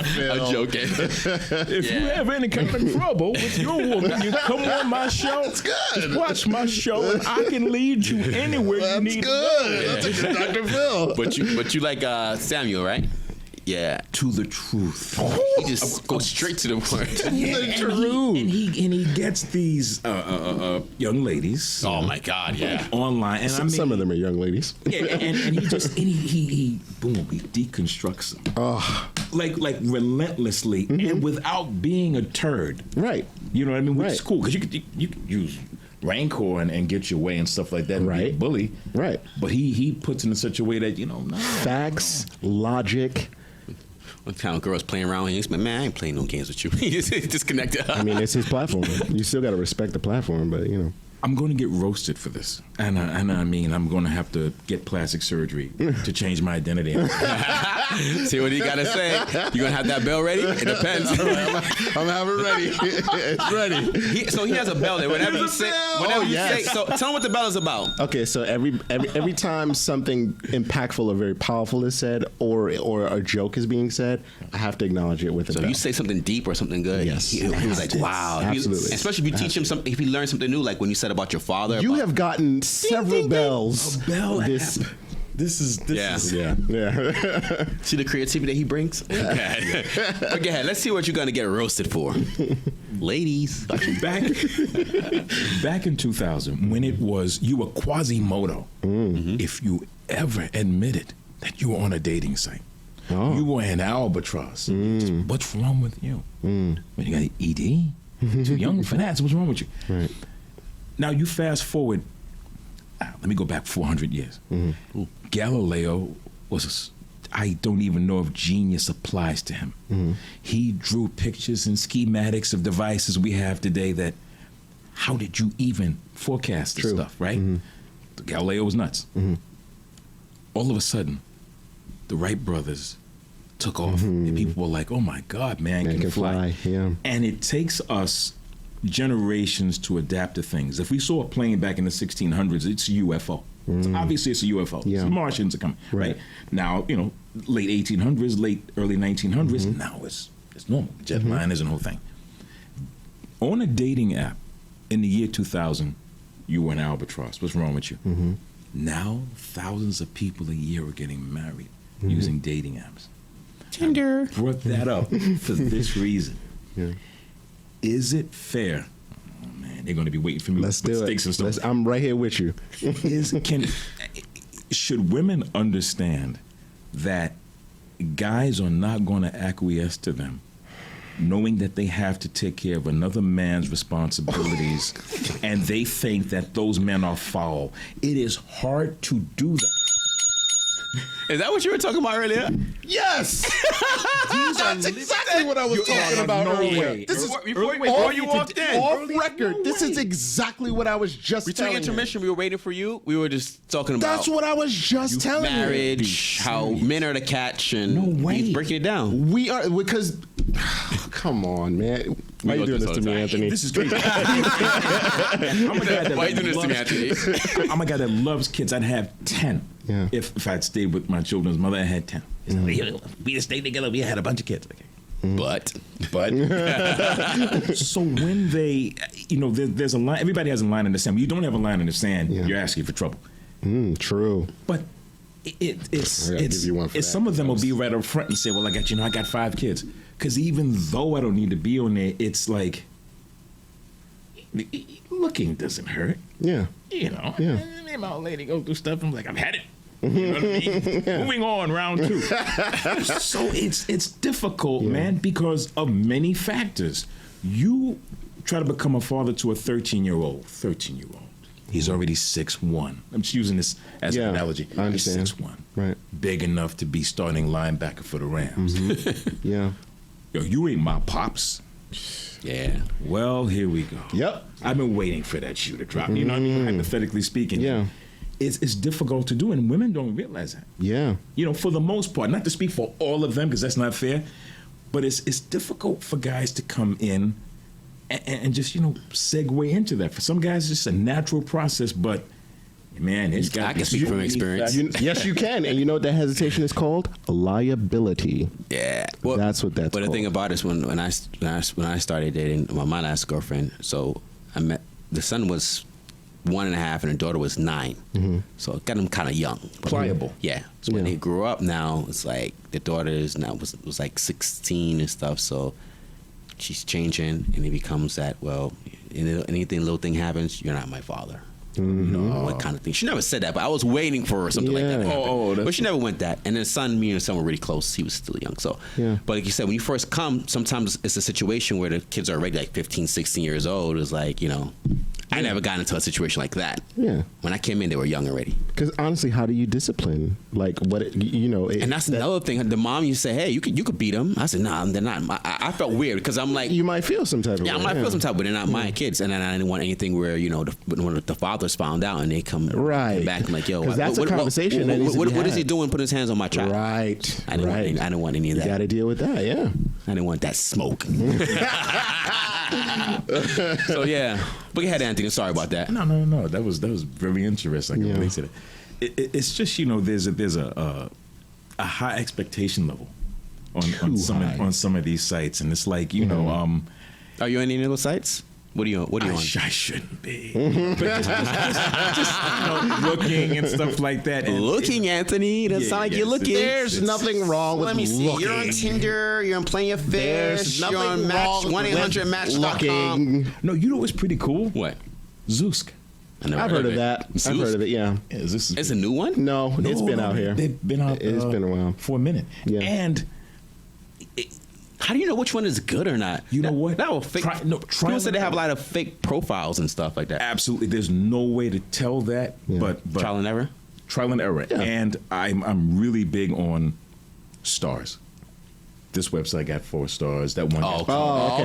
Phil. I'm joking. If you have any kind of trouble with your woman, you come on my show. That's good. Watch my show, and I can lead you anywhere you need to go. That's a good Dr. Phil. But you like Samuel, right? Yeah. To the truth. He just goes straight to the point. And he gets these young ladies Oh my God, yeah. online, and Some of them are young ladies. Yeah, and he just he deconstructs them. Like relentlessly and without being a turd. Right. You know what I mean? Which Right. is cool because you could use rancor and get your way and stuff like that. And be a Right. bully. Right. But he puts it in such a way that no. Facts, logic. One time, girls playing around with him. Man, I ain't playing no games with you. He just disconnected. I mean, it's his platform. You still got to respect the platform, but you know. I'm going to get roasted for this, and I mean I'm going to have to get plastic surgery to change my identity. See what he got to say? You gonna have that bell ready? It depends. I'm having it ready. It's ready. So he has a bell there. Whenever you say, so tell him what the bell is about. Okay, so every time something impactful or very powerful is said, or a joke is being said, I have to acknowledge it with a So bell. you say something deep or something good. Yes. He was like, wow. Absolutely. Especially if you teach him something, if he learns something new, like when you said about your father. You about- have gotten several bells. A bell. This, This is yeah. See the creativity that he brings? Okay. But go ahead. Let's see what you're going to get roasted for. Ladies. back in 2000 when it was you were Quasimodo. If you ever admitted that you were on a dating site, you were an albatross. What's wrong with you? When you got an ED? Too young for that. So what's wrong with you? Right. Now you fast forward. Let me go back 400 years. Galileo was I don't even know if genius applies to him. He drew pictures and schematics of devices we have today that how did you even forecast this stuff, right? Galileo was nuts. All of a sudden, the Wright brothers took off and people were like, oh my God, man can fly. Yeah. And it takes us generations to adapt to things. If we saw a plane back in the 1600s, it's a UFO. So obviously, it's a UFO. Yeah. The Martians are coming. Right. Now, late 1800s, early 1900s. Now it's normal. Jetliners and the whole thing. On a dating app in the year 2000, you were an albatross. What's wrong with you? Now, thousands of people a year are getting married using dating apps. Tinder. I brought that up for this reason. Yeah. Is it fair? Oh man, they're going to be waiting for me Let's with do steaks and it. stuff. I'm right here with you. Should women understand that guys are not going to acquiesce to them, knowing that they have to take care of another man's responsibilities, and they think that those men are foul? It is hard to do that. Is that what you were talking about earlier? Yes! That's exactly what I was talking about no earlier. way. This is Before you walked in. off record. This is exactly what I was just We took telling you. intermission. We were waiting for you. We were just talking about That's what I was just telling you. marriage, how men are the catch, and No way. he's breaking it down. We are because. Come on, man. Why We you go doing through this to this all me, the Anthony? This is crazy. I'm a guy that Why you doing this to me, Anthony? I'm a guy that loves kids. I'd have 10 Yeah. if I'd stayed with my children's mother. I had 10. We just stayed together. We had a bunch of kids. Okay. But So when they, there's a line. Everybody has a line in the sand. When you don't have a line in the sand, Yeah. you're asking for trouble. True. But it's I gotta give you one for that. some of them will be right up front and say, "Well, I got 5 kids." Because even though I don't need to be on there, it's like looking doesn't hurt. Yeah. Yeah. My old lady go through stuff. I'm like, I've had it. You know what I mean? Moving on, round 2. So it's difficult, man, because of many factors. You try to become a father to a 13-year-old. He's already 6'1". I'm just using this as an analogy. I understand. He's 6'1". Right. Big enough to be starting linebacker for the Rams. Yeah. Yo, you ain't my pops. Yeah. Well, here we go. Yep. I've been waiting for that shoe to drop. You know what I mean? Hypothetically speaking. Yeah. It's difficult to do, and women don't realize that. Yeah. You know, for the most part, not to speak for all of them, because that's not fair, but it's difficult for guys to come in and just, you know, segue into that. For some guys, it's just a natural process, but man, it's got. I can speak from experience. Yes, you can. And you know what that hesitation is called? Liability. Yeah, well, that's what that's But called. the thing about it is when I started dating my last girlfriend, so I met the son was 1.5 and the daughter was 9, so it got them kind of young, Pliable. Yeah. So when they grew up now, it's like the daughter is now was like 16 and stuff. So she's changing, and it becomes that, well, anything little thing happens, you're not my father. You know, what kind of thing. She never said that, but I was waiting for her something like that to happen. But she never went that. And then me and the son were really close. He was still young. So, but like you said, when you first come, sometimes it's a situation where the kids are already like 15, 16 years old. It's like, you know, I never got into a situation like that. Yeah. When I came in, they were young already. Because honestly, how do you discipline? Like, what, you know. And that's another thing. The mom used to say, hey, you could beat them. I said, nah, they're not. I felt weird because I'm like. You might feel some type of way. Yeah, I might feel some type, but they're not my kids. And then I didn't want anything where, you know, when the fathers found out and they come back and like, yo. Because that's a conversation that needs to be what is had. he doing putting his hands on my child? Right. I didn't want any of that. You got to deal with that, yeah. I didn't want that smoke. So, yeah. But go ahead, Anthony. Sorry about that. No. That was very interesting. I can relate to that. It's just, you know, there's a high expectation level on some of these sites, and it's like, you know, are you on any of those sites? What are you on? I shouldn't be. But just you know, looking and stuff like that. And looking, Anthony. It doesn't sound like you're looking. There's nothing wrong with Let me see. looking. You're on Tinder. You're on Plenty of Fish. There's You're on nothing wrong with 1-800-MATCH.com. looking. No, you know what's pretty cool? What? Zoosk. I've heard of that. I've heard of it, yeah. It's a new one? No, it's been out here. They've been out. It's been a while. For a minute. Yeah. And how do you know which one is good or not? You know what? That will fake. People say they have a lot of fake profiles and stuff like that. Absolutely. There's no way to tell that, but Trial and error? Trial and error. Yeah. And I'm really big on stars. This website got 4 stars. That one got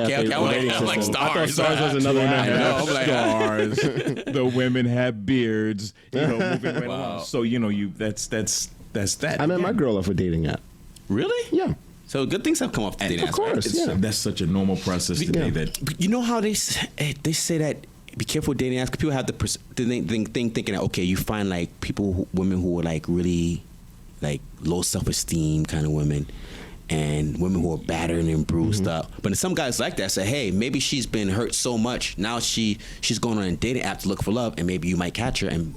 okay. I'm like stars. I thought stars was another one. I know. stars. The women have beards. You know, moving right along. So you know, that's that. I met my girl off a dating app. Really? Yeah. So good things have come off the dating Of apps, course, right? yeah. That's such a normal process today. That But you know how they say that be careful with dating apps. 'Cause people have the thinking that, okay, you find like women who are like really like low self-esteem kind of women, and women who are battered and bruised up. But some guys like that say, hey, maybe she's been hurt so much now she's going on a dating app to look for love, and maybe you might catch her and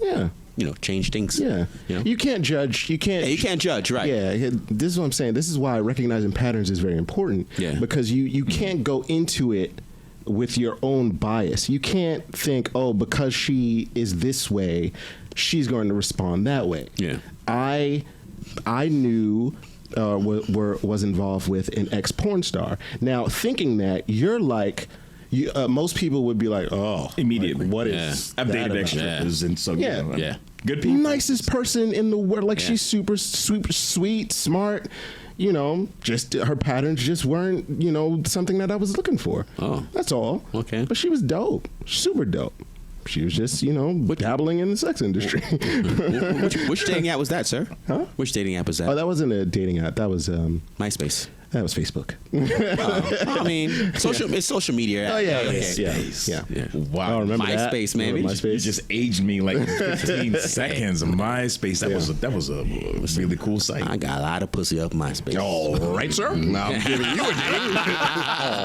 you know, change things. Yeah. You know? You can't judge. You can't. Yeah, you can't judge, right? Yeah. This is what I'm saying. This is why recognizing patterns is very important. Yeah. Because you can't go into it with your own bias. You can't think, oh, because she is this way, she's going to respond that way. Yeah. I knew was involved with an ex-porn star. Now, thinking that, you're like, most people would be like, oh, immediately. Like, what is I've that dated about? extras and so Yeah. you know, Yeah. good people. Nicest person in the world. Like, Yeah. she's super sweet, smart. You know, just her patterns just weren't, you know, something that I was looking for. Oh. That's all. Okay. But she was dope. Super dope. She was just, you know, dabbling in the sex industry. Which dating app was that, sir? Huh? Which dating app was that? Oh, that wasn't a dating app. That was MySpace. That was Facebook. I mean, it's social media. Oh yeah, Okay. yeah. Wow. I remember that. MySpace, man. Remember You MySpace. just aged me like 15 seconds. MySpace. That was a really cool site. I got a lot of pussy up MySpace. All right, sir. Now I'm giving you a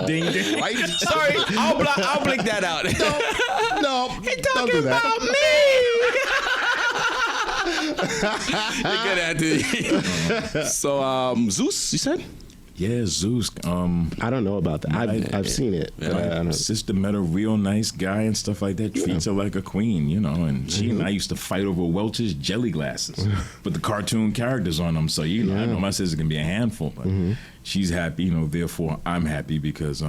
ding. Ding, ding. Right? Sorry, I'll blink that out. No, He don't talking do that. about me. You're good, Anthony. So, Zeus, you said? Yeah, Zeus. I don't know about that. I've seen it. But I My don't. sister met a real nice guy and stuff like that. Treats her like a queen, you know. And she and I used to fight over Welch's jelly glasses, but the cartoon characters on them. So you know, I know my sister can be a handful, but she's happy. You know, therefore I'm happy because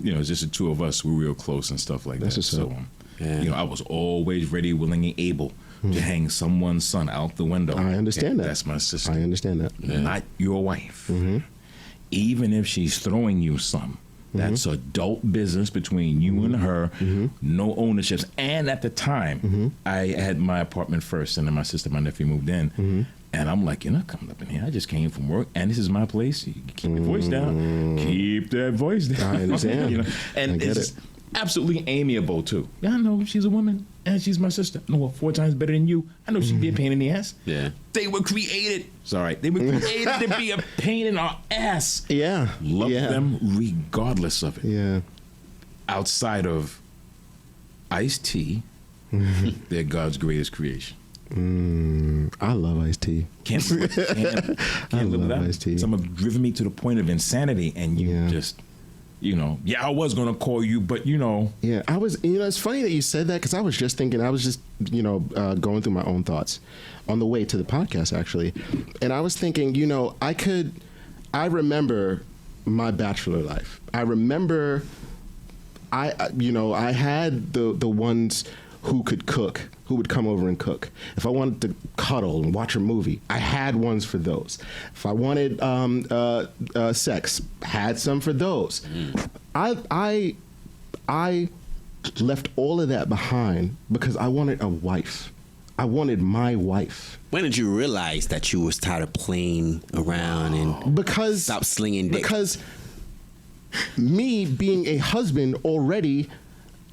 it's just the two of us. We're real close and stuff like That's that. what's up. So, I was always ready, willing, and able to hang someone's son out the window. I understand that. That's my sister. I understand that. Not your wife. Mm-hmm. Even if she's throwing you some, that's adult business between you and her. No ownerships. And at the time, I had my apartment first, and then my sister, my nephew moved in. And I'm like, you're not coming up in here. I just came from work, and this is my place. You keep your voice down. Keep that voice down. I understand. And I get it's absolutely amiable too. Yeah, I know she's a woman, and she's my sister. I know her 4 times better than you. I know she'd be a pain in the ass. Yeah. They were created. Sorry, they were created to be a pain in our ass. Yeah. Love yeah. them regardless of it. Yeah. Outside of Ice-T, they're God's greatest creation. I love Ice-T. Can't I live love without Ice-T. Someone driven me to the point of insanity, and you just, I was gonna call you, but Yeah, I was. It's funny that you said that because I was just thinking. I was just, going through my own thoughts on the way to the podcast actually, and I was thinking, I remember my bachelor life. I remember, I had the ones who could cook, who would come over and cook. If I wanted to cuddle and watch a movie, I had ones for those. If I wanted sex, had some for those. I left all of that behind because I wanted a wife. I wanted my wife. When did you realize that you was tired of playing around and Because stop slinging dick? Because me being a husband already,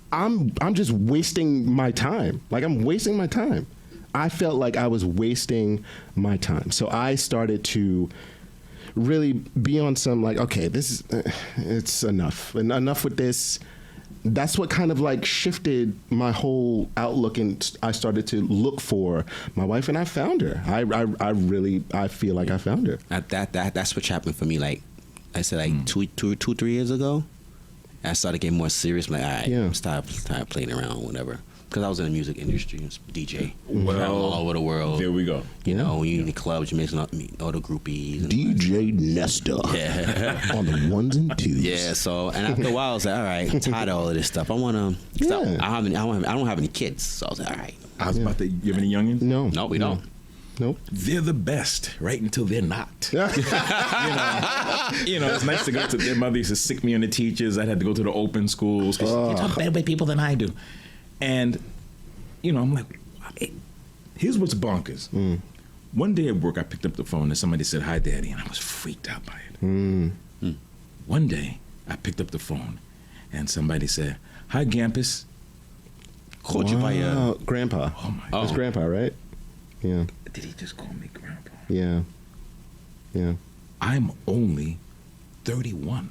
I'm just wasting my time. Like, I'm wasting my time. I felt like I was wasting my time. So I started to really be on some like, okay, this is it's enough. And enough with this. That's what kind of like shifted my whole outlook, and I started to look for my wife, and I found her. I feel like I found her. That's what happened for me. Like I said, like 3 years ago, I started getting more serious. I'm like, all right, stop playing around, whatever. Because I was in the music industry, DJ, traveling all over the world. There we go. When you in the clubs, you're mixing up all the groupies. DJ Nesta. Yeah. On the ones and twos. Yeah. So, and after a while, I was like, all right, I'm tired of all of this stuff. I want to. Yeah. I don't have any kids, so I was like, all right. I was about to. You have any youngins? No, we don't. Nope. They're the best, right until they're not. It's nice to go to their mother used to sick me on the teachers. I'd have to go to the open schools because you talk better with people than I do. And, I'm like, here's what's bonkers. One day at work, I picked up the phone and somebody said, "Hi, Daddy," and I was freaked out by it. One day, I picked up the phone and somebody said, "Hi, Gampus." Called you by your grandpa. Oh, my It's God. grandpa, right? Yeah. Did he just call me Grandpa? Yeah. Yeah. I'm only 31.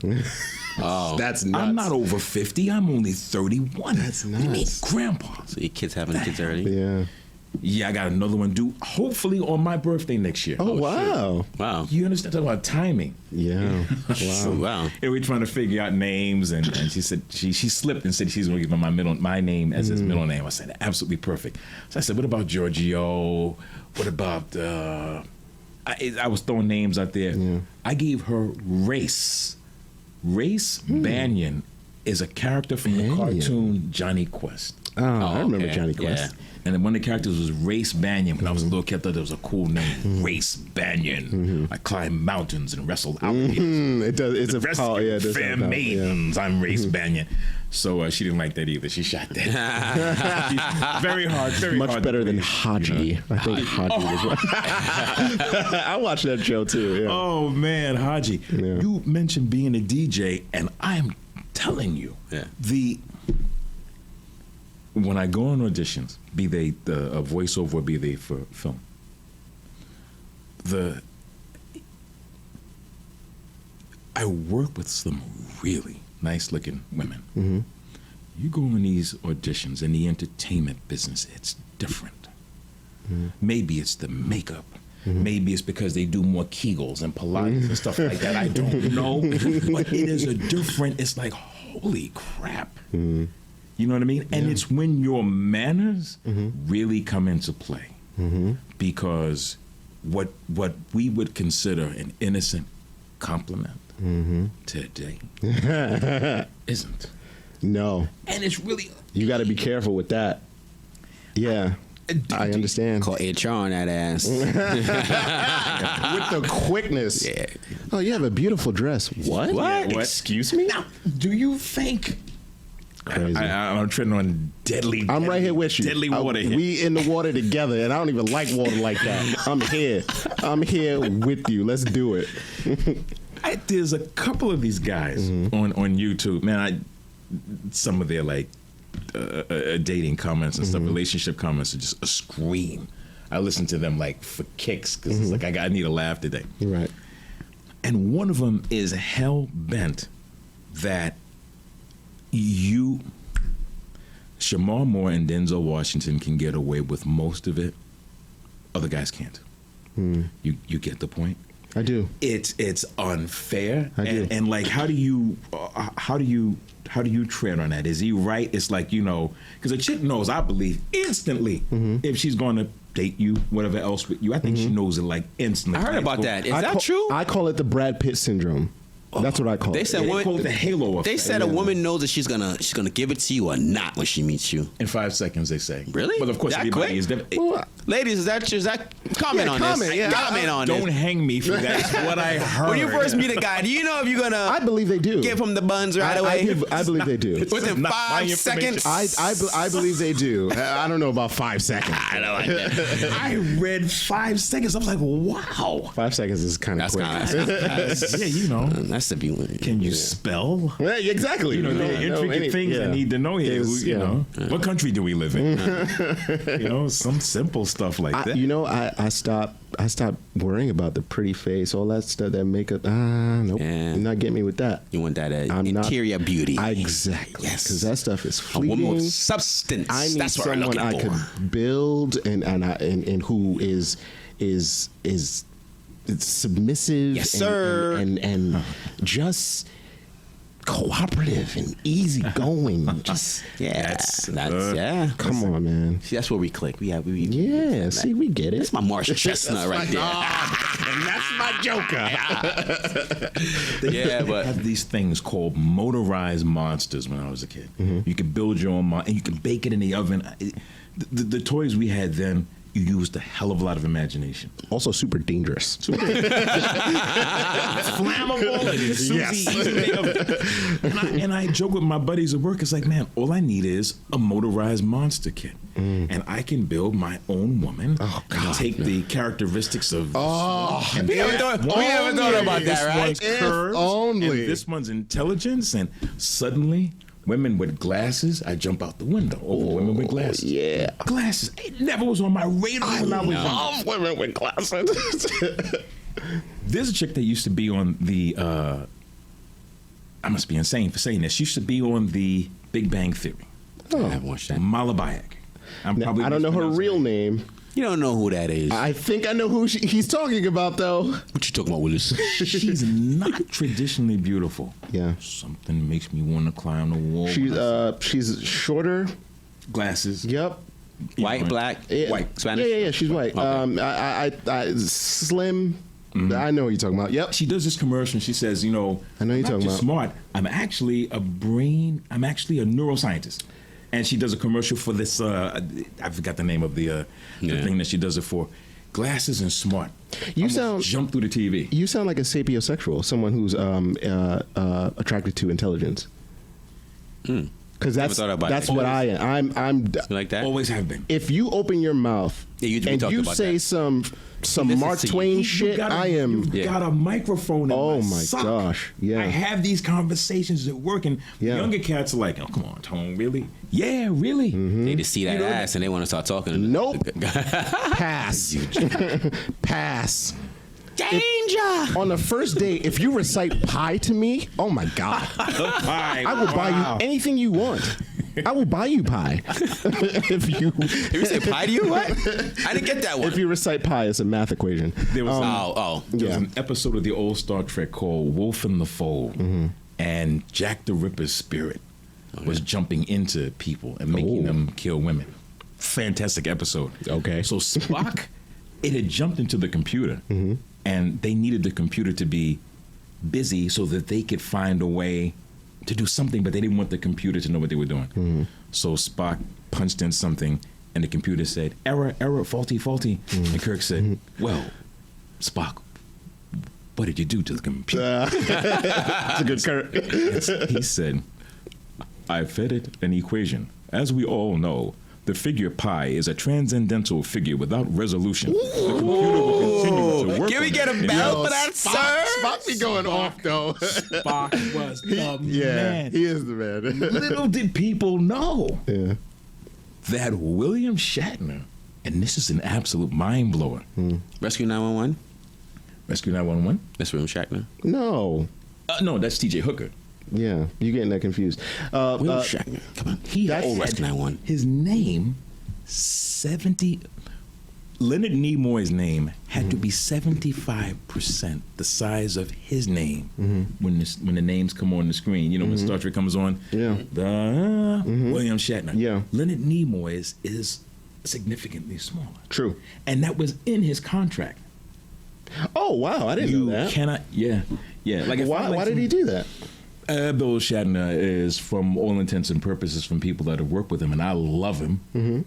Oh, That's nuts. I'm not over 50. I'm only 31. That's What do you mean, nuts. Grandpa? so your kids having kids already? Yeah. Yeah, I got another one due, hopefully on my birthday next year. Oh, wow. Wow. You understand about timing? Yeah. So, Wow. wow. And we're trying to figure out names, and she said she slipped and said she's going to give him my name as his middle name. I said, absolutely perfect. So I said, what about Giorgio? What about I was throwing names out there. Yeah. I gave her Race. Race Banyan is a character from the Banyan. cartoon Johnny Quest. Oh, I remember okay. Johnny Quest. Yeah. And then one of the characters was Race Banyan. When I was a little kid, I thought that was a cool name. Race Banyan. I climbed mountains and wrestled alligators. It does. It's a Rescue call. Yeah, it does fair sound about- maidens. I'm Race Banyan. So she didn't like that either. She shot that. Very hard. Very Much hard better to than please. Haji. I think Haji was one. I watched that show too. Yeah. Oh man, Haji. Yeah. You mentioned being a DJ, and I'm telling you, when I go on auditions, be they a voiceover or be they for film, I work with some really nice-looking women. Mm-hmm. You go on these auditions in the entertainment business, it's different. Maybe it's the makeup. Maybe it's because they do more Kegels and Pilates and stuff like that. I don't know. But it is a different, it's like, holy crap. You know what I mean? And it's when your manners really come into play. Because what we would consider an innocent compliment today isn't. No. And it's really... You got to be careful with that. Yeah. I understand. Call HR on that ass. With the quickness. Yeah. Oh, you have a beautiful dress. What? Yeah, what? Excuse me? Now, do you think... Crazy. I'm treading on deadly... I'm right here with you. Deadly water here. We in the water together, and I don't even like water like that. I'm here. I'm here with you. Let's do it. There's a couple of these guys on YouTube. Man, some of their like dating comments and stuff, relationship comments are just a scream. I listen to them like for kicks because it's like I need a laugh today. Right. And one of them is hell bent that Shamar Moore and Denzel Washington can get away with most of it. Other guys can't. You get the point? I do. It's unfair. I do. And like, how do you tread on that? Is he right? It's like, because a chick knows, I believe, instantly if she's going to date you, whatever else with you. I think she knows it like instantly. I heard about that. Is that true? I call it the Brad Pitt syndrome. That's what I call They it. said They call it the halo effect. They said a woman knows that she's gonna give it to you or not when she meets you. In 5 seconds, they say. Really? But of course, That everybody quick? is different. Well, Ladies, is that comment on comment, this? yeah. Comment on Don't this. hang me for that. It's what I heard. When you first meet a guy, do you know if you're gonna I believe they do. give him the buns right I away? believe they do. Within not my 5 information. seconds? I believe they do. I don't know about 5 seconds. I don't like that. I read 5 seconds. I was like, wow. 5 seconds is kind of That's quick. Yeah, That's the view. Can you spell? Yeah, exactly. The intricate things I need to know here. What country do we live in? Some simple stuff like that. I stopped worrying about the pretty face, all that stuff, that makeup. Nope. Yeah. You're not getting me with that. You want that I'm not- interior beauty. Exactly. Yes. Because that stuff is A fleeting. woman with substance. I need That's what we're someone looking I for. could build and who is submissive. Yes, sir. And just cooperative and easygoing. Just That's yeah. come on, man. See, that's where we click. We Yeah. See, we get it. That's my Marsh Chestnut right there. And that's my Joker. Yeah, They but had these things called motorized monsters when I was a kid. You could build your own and you can bake it in the oven. The toys we had then, you used a hell of a lot of imagination. Also super dangerous. Flammable. It is and I joke with my buddies at work. It's like, man, all I need is a motorized monster kit, and I can build my own woman. Oh, and God, take the characteristics of. And we never thought about that, this right? one's If curves, only. and this one's intelligence, and suddenly. Women with glasses, I jump out the window over women with glasses. Yeah. Glasses. It never was on my radar when I was young. love women with glasses. There's a chick that used to be on the, I must be insane for saying this. She used to be on the Big Bang Theory. I haven't watched that. Mala Bayek. I don't know her real name. You don't know who that is. I think I know who he's talking about, though. What you talking about, Willis? She's not traditionally beautiful. Yeah. Something makes me want to climb the wall. She's shorter. Glasses. Yep. White, black, Yeah. white, Spanish. Yeah. She's white. Okay. I slim. I know what you're talking about. Yep. She does this commercial and she says, I know you're I'm not talking just about. smart. I'm actually a neuroscientist. And she does a commercial for this, I forgot the name of the thing that she does it for. Glasses and smart. You Almost jump through the TV. You sound like a sapiosexual, someone who's attracted to intelligence. Because Never thought about that's that. what I am. I'm You like that? Always have been. if you open your mouth Yeah, we and talked you about say that. some listens Mark to you. Twain You shit, got a- I am. You've got a microphone in Oh my my sock. gosh, yeah. I have these conversations at work, and Yeah. younger cats are like, "Oh, come on, Tone, really? Yeah, really." Mm-hmm. They just see that You know, ass and they want to start talking. Nope. Pass. Pass. Danger! On the first date, if you recite pie to me, oh my God, I will buy you anything you want. I will buy you pie. if you Did you say pie to you? What? I didn't get that one. if you recite pie, it's a math equation. There was, there was yeah. an episode of the old Star Trek called Wolf in the Fold, and Jack the Ripper's spirit was jumping into people and making them kill women. Fantastic episode. Okay. So Spock, it had jumped into the computer, and they needed the computer to be busy so that they could find a way to do something, but they didn't want the computer to know what they were doing. Mm-hmm. So Spock punched in something, and the computer said, error, faulty. Mm-hmm. And Kirk said, well, Spock, what did you do to the computer? That's a good Kirk. He said, I fed it an equation. As we all know, the figure pi is a transcendental figure without resolution. The computer will continue to work. Can we on get it. a bell for that, sir? Spock be going off, though. Spock was the Yeah, man. he is the man. Little did people know Yeah. that William Shatner, and this is an absolute mind blower. Rescue 911. Rescue 911? That's William Shatner. No. No, that's T.J. Hooker. Yeah, you're getting that confused. William Shatner. Come on. He That's- Old Rescue 911. His name, Leonard Nimoy's name had to be 75% the size of his name when the names come on the screen. You know, when Star Trek comes on, Yeah. William Shatner. Yeah. Leonard Nimoy is significantly smaller. True. And that was in his contract. Oh, wow, I didn't You know that. cannot, yeah. Like if I Why like did he do that? Bill Shatner is, from all intents and purposes, from people that have worked with him, and I love him.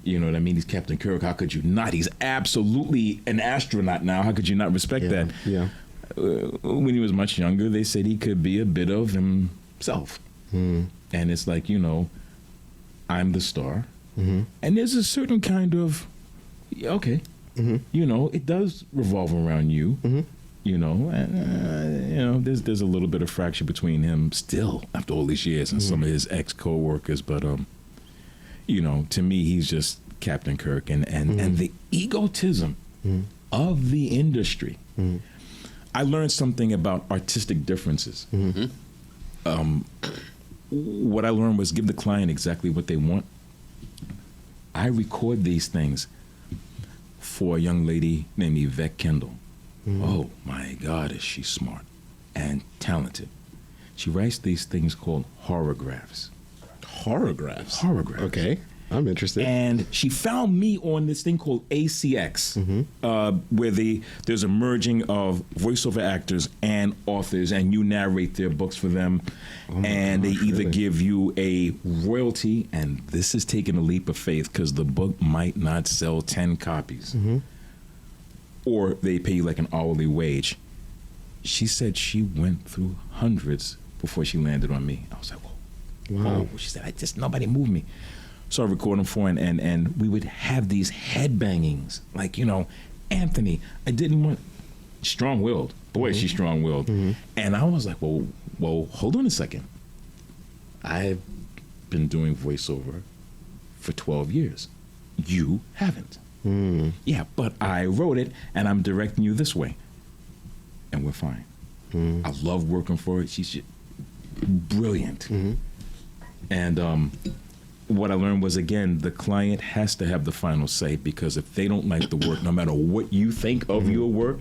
You know what I mean? He's Captain Kirk. How could you not? He's absolutely an astronaut now. How could you not respect that? Yeah. When he was much younger, they said he could be a bit of himself. And it's like, you know, I'm the star. And there's a certain kind of, okay, you know, it does revolve around you. You know, and, you know, there's a little bit of fracture between him still after all these years and some of his ex co-workers, but you know, to me, he's just Captain Kirk, and the egotism of the industry. I learned something about artistic differences. What I learned was give the client exactly what they want. I record these things for a young lady named Yvette Kendall. Oh my God, is she smart and talented. She writes these things called horographs. Horographs. Okay, I'm interested. And she found me on this thing called ACX, where there's a merging of voiceover actors and authors, and you narrate their books for them. And they either give you a royalty, and this is taking a leap of faith because the book might not sell 10 copies. Or they pay you like an hourly wage. She said she went through hundreds before she landed on me. I was like, whoa. Wow. Oh, she said, nobody moved me. So I recorded them for her, and we would have these head bangings. Like, you know, Anthony, I didn't want, strong-willed. Boy, she's strong-willed. And I was like, well, hold on a second. I've been doing voiceover for 12 years. You haven't. Yeah, but I wrote it, and I'm directing you this way. And we're fine. I love working for her. She's just brilliant. And what I learned was, again, the client has to have the final say, because if they don't like the work, no matter what you think of your work,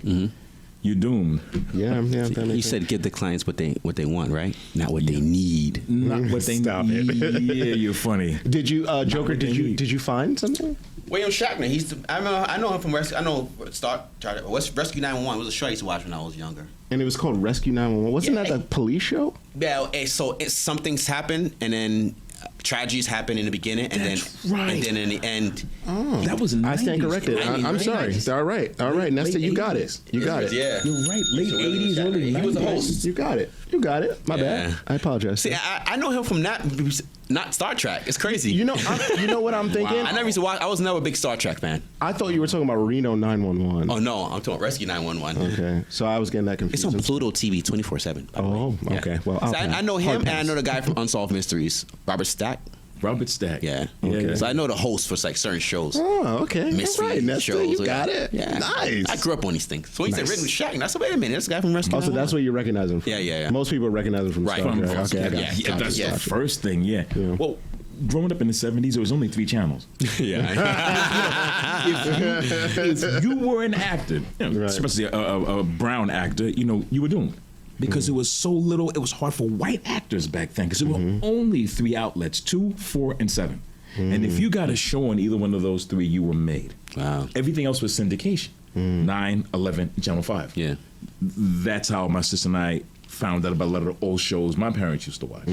you're doomed. Yeah, that You makes said give the clients what they want, right? Not what they need. Not what they Stop need. it. Yeah, you're funny. sense. Did you, Joker? what Did they you need. did you find something? William Shatner. I know him from Rescue. I know Rescue 911 was a show I used to watch when I was younger. And it was called Rescue 911. Wasn't Yeah. that a police show? Yeah. So something's happened, and then tragedies happen in the beginning, and That's then right. and then in the end. That was 90s. I stand corrected. I mean, I'm late sorry. 90s. All right, Nesta, you got it. You got it. Yeah. You're right. Late 80s, early 90s. He was a host. You got it. You got it. My bad. Yeah. I apologize. See, I know him from not Star Trek. It's crazy. You know what I'm thinking? I never used to watch. I was never a big Star Trek fan. I thought you were talking about Reno 911. Oh no, I'm talking about Rescue 911. Okay, so I was getting that confused. It's on Pluto TV 24/7. Oh, okay. Well, I'll So pass. I know him, Hard and I pass. know the guy from Unsolved Mysteries, Robert Stack. Robert Stack. Yeah. Okay. So I know the host for like certain shows. Oh, okay. Mystery All right, Nesta, shows. you got it. Yeah. Nice. I grew up on these things. So when he said Nice. Ridley Shatner, I said, wait a minute, this guy from Rescue. Oh, so that's what you recognize him from. Yeah. Most people recognize him from Right. Star From Trek. Okay, I got yeah, you. yeah, That's yeah. the first thing, yeah. Yeah. Well, growing up in the 70s, there was only 3 channels. Yeah. If you were an actor, you know, Right. especially a brown actor, you know, you were doomed. Because it was so little, it was hard for white actors back then, because there were only 3 outlets, 2, 4, and 7. And if you got a show on either one of those 3, you were made. Wow. Everything else was syndication. 9, 11, and Channel 5. Yeah. That's how my sister and I found out about a lot of the old shows my parents used to watch.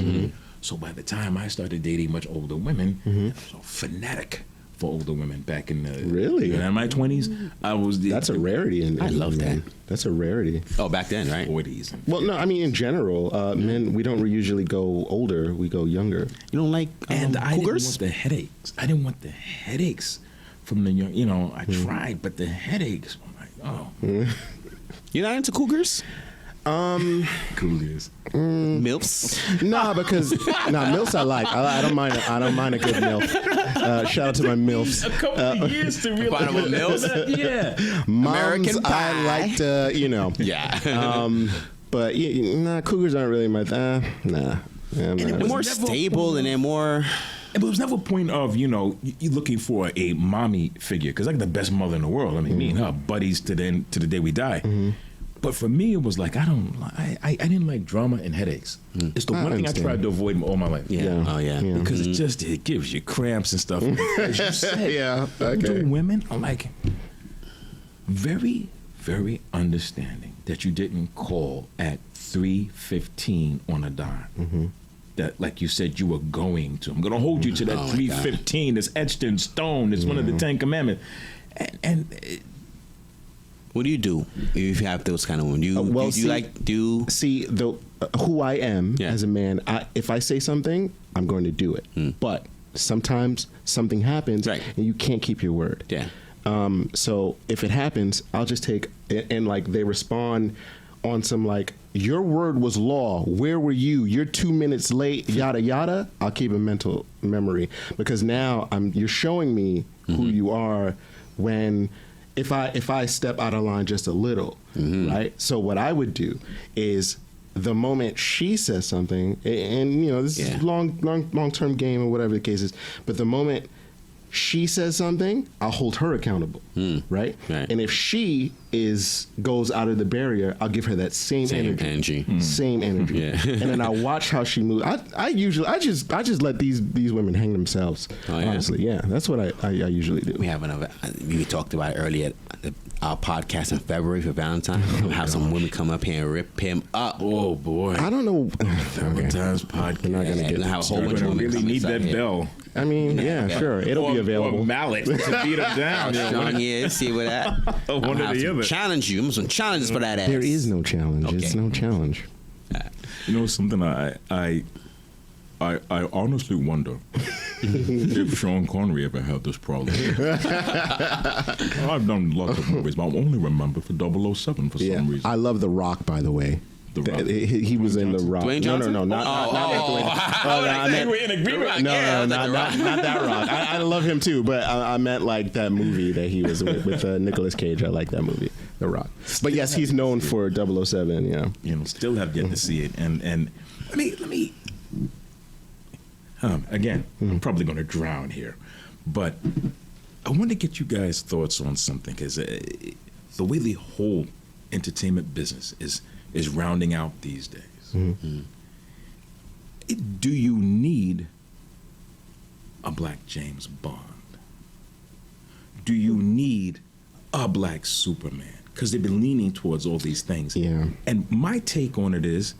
So by the time I started dating much older women, I was so fanatic for older women back in the Really? in my 20s. I was That's a rarity. I love that. That's a rarity. Oh, back then, right? 40s. Well, no, I mean in general, men, we don't usually go older; we go younger. You don't like And I didn't cougars? want the headaches. I didn't want the headaches from the young. You know, I tried, but the headaches. I'm like, oh, You're not into cougars? cougars. Milfs? Nah, because milfs I like. I don't mind. I don't mind a good milf. Shout out to my milfs. A couple of years to realize Find 'em a milfs? Yeah. Moms, American Pie. I like to, Yeah. but cougars aren't really my nah. Yeah, they're more was never- stable and they're more. But it was never a point of, you looking for a mommy figure. Because I'm the best mother in the world. I mean, me and her buddies to the day we die. But for me, it was like, I didn't like drama and headaches. It's the I one thing I understand. tried to avoid all my life. Yeah. Yeah. Oh, yeah. Yeah. Because it gives you cramps and stuff. As you said, Yeah, older okay. women are like very, very understanding that you didn't call at 3:15 on a dime. That, like you said, you were going to. I'm going to hold you to that Oh, my 3:15. That's etched in stone. It's one of the 10 Commandments. And What do you do if you have those kind of women? See who I am Yeah. as a man. If I say something, I'm going to do it. But sometimes something happens, Right. and you can't keep your word. Yeah. So if it happens, I'll just take and like they respond on some like your word was law. Where were you? You're 2 minutes late. Yada yada. I'll keep a mental memory because now you're showing me who you are when. If I step out of line just a little, right? So what I would do is the moment she says something, and this is long term game or whatever the case is, but the moment she says something, I'll hold her accountable, right? Right. And if she goes out of the barrier, I'll give her that same energy. Same energy. Yeah. And then I'll watch how she moves. I just let these women hang themselves. Oh, yeah? Honestly, yeah, that's what I usually do. We have another. We talked about it earlier at our podcast in February for Valentine's. We'll have some women come up here and rip him up. oh boy, I don't know. Valentine's podcast. We're not gonna And get have a whole You're bunch of gonna women really come need inside that here. bell. I mean, yeah, sure, it'll be Or available. mallet to beat him down. Strong ears, see what that. One or I'll have the some other. challenge you. I'm some challenges for that ass. There is no challenge. Okay. It's no challenge. You know something? I honestly wonder if Sean Connery ever had this problem. I've done lots of movies, but I only remember for 007 for Yeah, some reason. I love The Rock, by the way. The Rock. He was in The Rock. Dwayne Johnson? No, not Dwayne. I meant- we're in agreement. Yeah, No, like not that Rock. I love him too, but I meant like that movie that he was with Nicolas Cage. I like that movie, The Rock. But yes, he's known for 007. Yeah. Still have yet to see it. And let me again, I'm probably going to drown here, but I want to get you guys' thoughts on something because the way the whole entertainment business is rounding out these days. Do you need a black James Bond? Do you need a black Superman? Because they've been leaning towards all these things. Yeah. And my take on it is,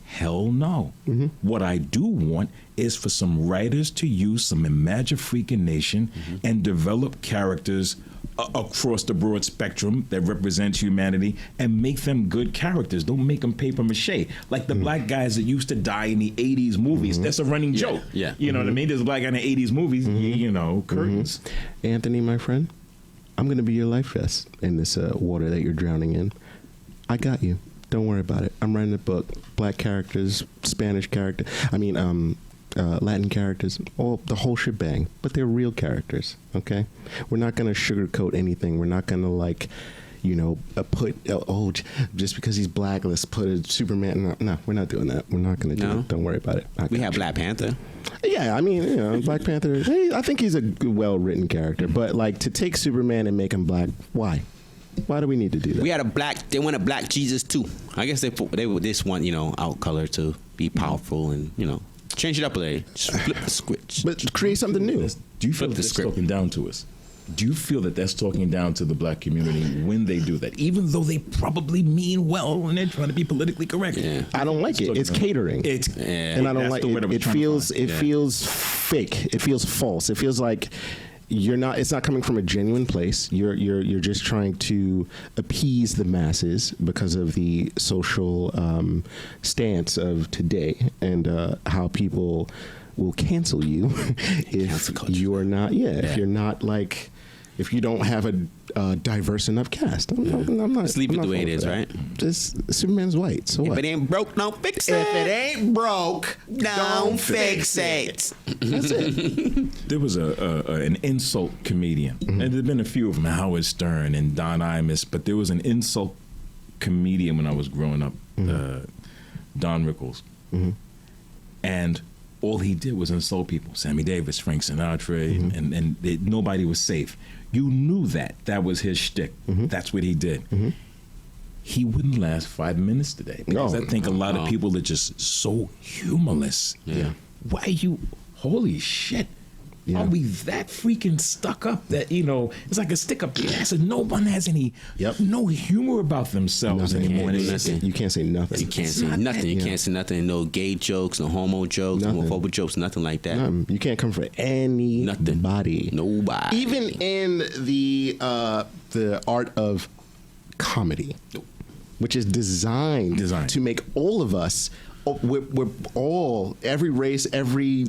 hell no. What I do want is for some writers to use some imagine-freaking-nation and develop characters across the broad spectrum that represents humanity and make them good characters. Don't make them paper mache. Like the black guys that used to die in the 80s movies. That's a running joke. Yeah. You know what I mean? There's a black guy in the 80s movies, curtains. Anthony, my friend, I'm going to be your life vest in this water that you're drowning in. I got you. Don't worry about it. I'm writing a book. Black characters, Spanish character. Latin characters, the whole shebang. But they're real characters. Okay, we're not going to sugarcoat anything. We're not going to put just because he's black, let's put a Superman. No, we're not doing that. We're not going to do No? it. Don't worry about it. We have Black Panther. Yeah, Black Panther. I think he's a well-written character. But like to take Superman and make him black, why? Why do we need to do that? We had they want a black Jesus too. I guess they just want, out color to be powerful and, change it up a little. Just flip the switch. But create something new. Do you feel Flip the this script. talking down to us? Do you feel that that's talking down to the black community when they do that, even though they probably mean well and they're trying to be politically correct? Yeah. I don't like it. It's catering. And I don't like it. It feels fake. It feels false. It feels like it's not coming from a genuine place. You're just trying to appease the masses because of the social stance of today and how people will cancel you if you are not if you're not like, if you don't have a diverse enough cast. I'm not. Just leave it the way it is, right? Just Superman's white. So if what? it ain't broke, don't fix it. If it ain't broke, don't fix it. That's it. There was an insult comedian, and there've been a few of them, Howard Stern and Don Imus, but there was an insult comedian when I was growing up, Don Rickles, and all he did was insult people. Sammy Davis, Frank Sinatra, and nobody was safe. You knew that was his shtick. That's what he did. He wouldn't last 5 minutes today because I think a lot of people are just so humorless. Yeah. Why are you? Holy shit! Yeah. Are we that freaking stuck up that it's like a stick up the ass and no one has any no humor about themselves anymore? You can't say nothing. You can't say nothing. You can't say nothing. No gay jokes, no homo jokes, no homophobic jokes, nothing like that. You can't come for anybody. Nobody. Even in the art of comedy, which is designed to make all of us, we're all, every race, every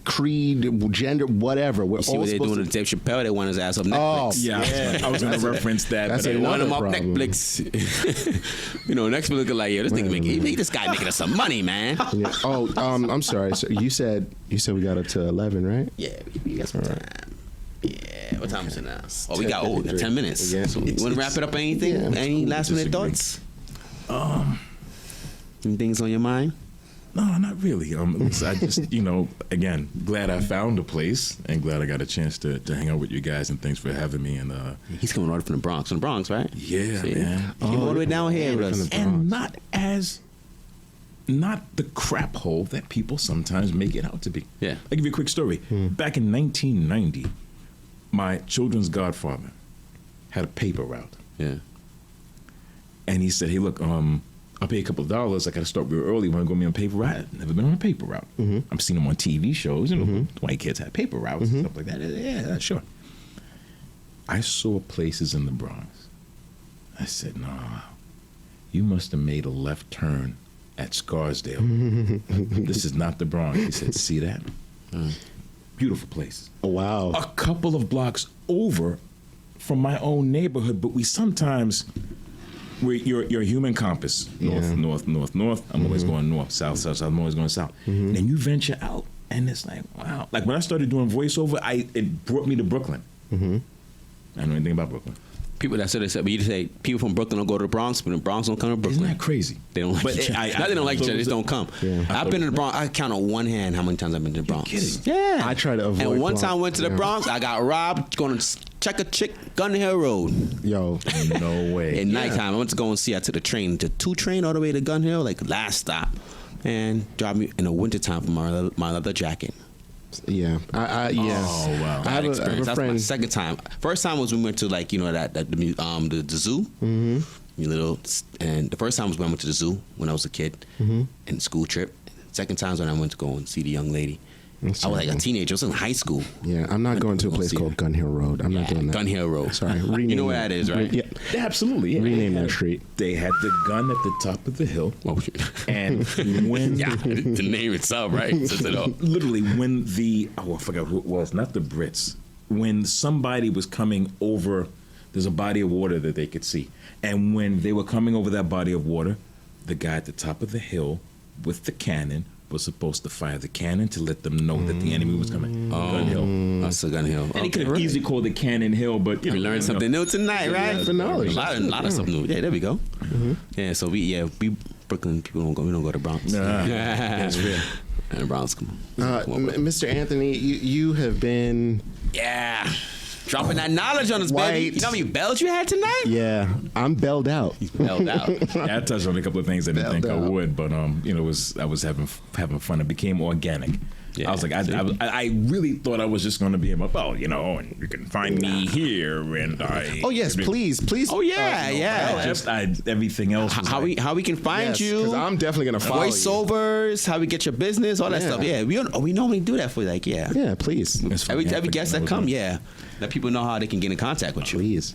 creed, gender, whatever. We're see all what they're doing to to Dave Chappelle. They want his ass off Netflix. I was going to reference that. That's They want him off problem. Netflix. Netflix looking like, this nigga this guy making us some money, man. Yeah. Oh, I'm sorry. So you said we got up to 11, right? Yeah, we got some time. Yeah, what time is it now? Oh, we got 10:53. 10 minutes. Yeah. So you want to wrap it up? Anything? Yeah, Any last minute thoughts? Any things on your mind? No, not really. I just, again, glad I found a place and glad I got a chance to hang out with you guys, and thanks for having me. And He's coming right from the Bronx. From the Bronx, right? yeah, See? man. He came all the way down here with us. And not the crap hole that people sometimes make it out to be. Yeah. I'll give you a quick story. Back in 1990, my children's godfather had a paper route. Yeah. And he said, hey, look, I'll pay a couple of dollars. I got to start real early. Want to go me on a paper route? I've never been on a paper route. I've seen them on TV shows. White kids have paper routes and stuff like that. Yeah, sure. I saw places in the Bronx. I said, nah, you must have made a left turn at Scarsdale. This is not the Bronx. He said, see that? Beautiful place. Oh, wow. A couple of blocks over from my own neighborhood, but we sometimes... Your human compass, north. I'm always going north, south. I'm always going south. And then you venture out, and it's like, wow. Like when I started doing voiceover, it brought me to Brooklyn. I don't know anything about Brooklyn. People that said, but you just say people from Brooklyn don't go to the Bronx, but the Bronx don't come to Brooklyn. Isn't that crazy? They don't like each other. Not they don't like each other, they just don't come. Yeah. I've been to the Bronx. I count on one hand how many times I've been to the Bronx. kidding? Yeah. I try to avoid And one Bronx. time I went to the Bronx, I got robbed going to check a chick, Gun Hill Road. Yo. No way. At nighttime, I went to go and see. I took the train, the 2 train all the way to Gun Hill, like last stop, and dropped me in the wintertime for my leather jacket. Yeah. Yes. Oh, wow. I have a Experience. That's my friend. second time. First time was when we went to the zoo. And the first time was when I went to the zoo when I was a kid, and school trip. Second time was when I went to go and see the young lady. I was like a teenager. I was in high school. Yeah, I'm not going to a place called Gun Hill Road. I'm not doing that. Gun Hill Road. Sorry. You know where that is, right? Yeah. Absolutely. Yeah. Rename that street. They had the gun at the top of the hill. Oh, shit. And when... Yeah, the name itself, right? Says it all. Literally, when I forgot who it was, not the Brits. When somebody was coming over, there's a body of water that they could see. And when they were coming over that body of water, the guy at the top of the hill with the cannon was supposed to fire the cannon to let them know that the enemy was coming. Gun Hill. That's a Gun Hill. And he could have easily called it Cannon Hill, but We learned something new tonight, right? for knowledge. A lot of stuff new. Yeah, there we go. Yeah, so we Brooklyn people we don't go to Bronx. That's real. And Bronx, come on. Mr. Anthony, you have been... Yeah. Dropping that knowledge on us, baby. White. You know how many bells you had tonight? Yeah, I'm belled out. Belled out. Yeah, I touched on a couple of things I didn't think I would, but I was having fun. It became organic. Yeah. I was like, I really thought I was just going to be in my, well, you know, and you can find me here, and I. Oh yes, please. Oh yeah, everything else. Was how we can find you? Because I'm definitely gonna follow you. Voiceovers, how we get your business, all that stuff. Yeah, we normally do that for you. Like, yeah, please. Every guest that come, let people know how they can get in contact with you. Please.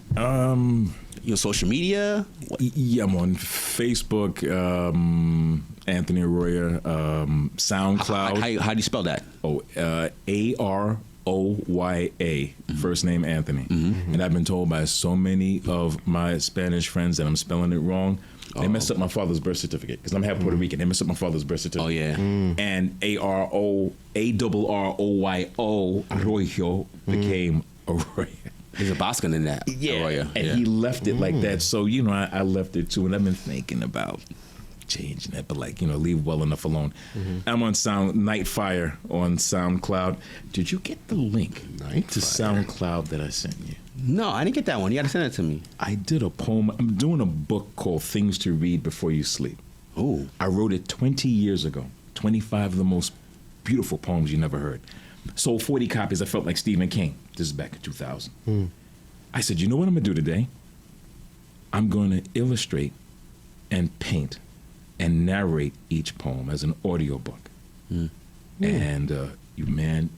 Your social media. Yeah, I'm on Facebook. Anthony Arroyo, SoundCloud. How do you spell that? AROYA, first name Anthony. And I've been told by so many of my Spanish friends that I'm spelling it wrong. They messed up my father's birth certificate because I'm half Puerto Rican. They messed up my father's birth certificate. Oh yeah. And ARROYO Arroyo became Arroyo. There's a Boscan in that. Arroyo. And he left it like that. So, you know, I left it too. And I've been thinking about changing it, but like, you know, leave well enough alone. I'm on Nightfire on SoundCloud. Did you get the link to SoundCloud that I sent you? No, I didn't get that one. You got to send it to me. I did a poem. I'm doing a book called Things to Read Before You Sleep. Oh. I wrote it 20 years ago. 25 of the most beautiful poems you never heard. Sold 40 copies. I felt like Stephen King. This is back in 2000. I said, you know what I'm going to do today? I'm going to illustrate and paint and narrate each poem as an audiobook. And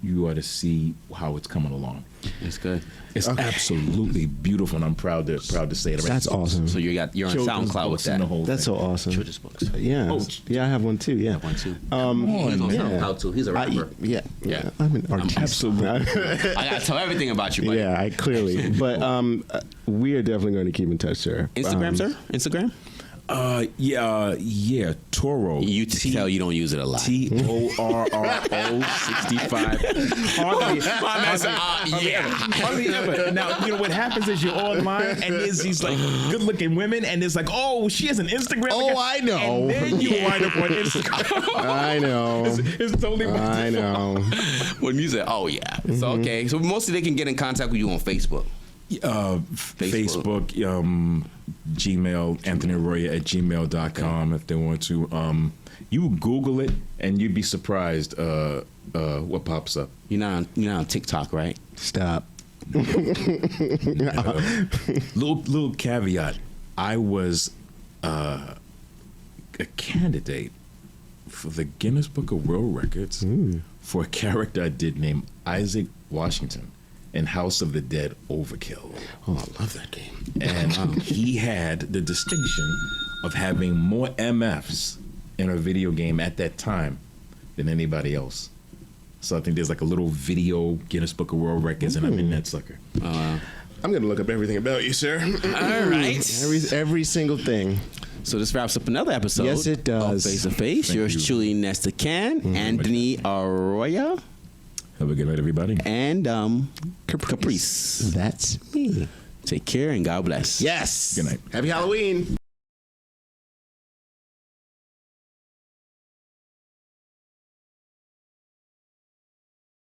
you ought to see how it's coming along. It's good. It's absolutely beautiful, and I'm proud to say it. That's awesome. So you're on SoundCloud with that. That's so awesome. Children's books. Yeah. Yeah, I have one too. Yeah. I have one too. He's on SoundCloud too. He's a rapper. Yeah. I'm an artist. Absolutely. I gotta tell everything about you, buddy. Yeah, I clearly. But we are definitely going to keep in touch, sir. Instagram, sir? Instagram? Yeah, Toro. You tell you don't use it a lot. TORRO65. Hardly ever. Now, you know what happens is you're online and there's these like good looking women and it's like, oh, she has an Instagram account. I know. And then you wind up on Instagram. I know. It's totally I know. When music, oh yeah. It's okay. So mostly they can get in contact with you on Facebook. Facebook, Gmail, AnthonyArroyo@gmail.com if they want to. You Google it and you'd be surprised what pops up. You're not on TikTok, right? Stop. Little caveat. I was a candidate for the Guinness Book of World Records for a character I did named Isaac Washington in House of the Dead Overkill. Oh, I love that game. And he had the distinction of having more MFs in a video game at that time than anybody else. So I think there's like a little video Guinness Book of World Records, and I'm in that sucker. I'm going to look up everything about you, sir. All right. Every single thing. So this wraps up another episode. Yes, it does. Face to Face. Yours truly, Nesta Can, Anthony Arroyo. Have a good night, everybody. And Caprice. That's me. Take care and God bless. Yes. Good night. Happy Halloween.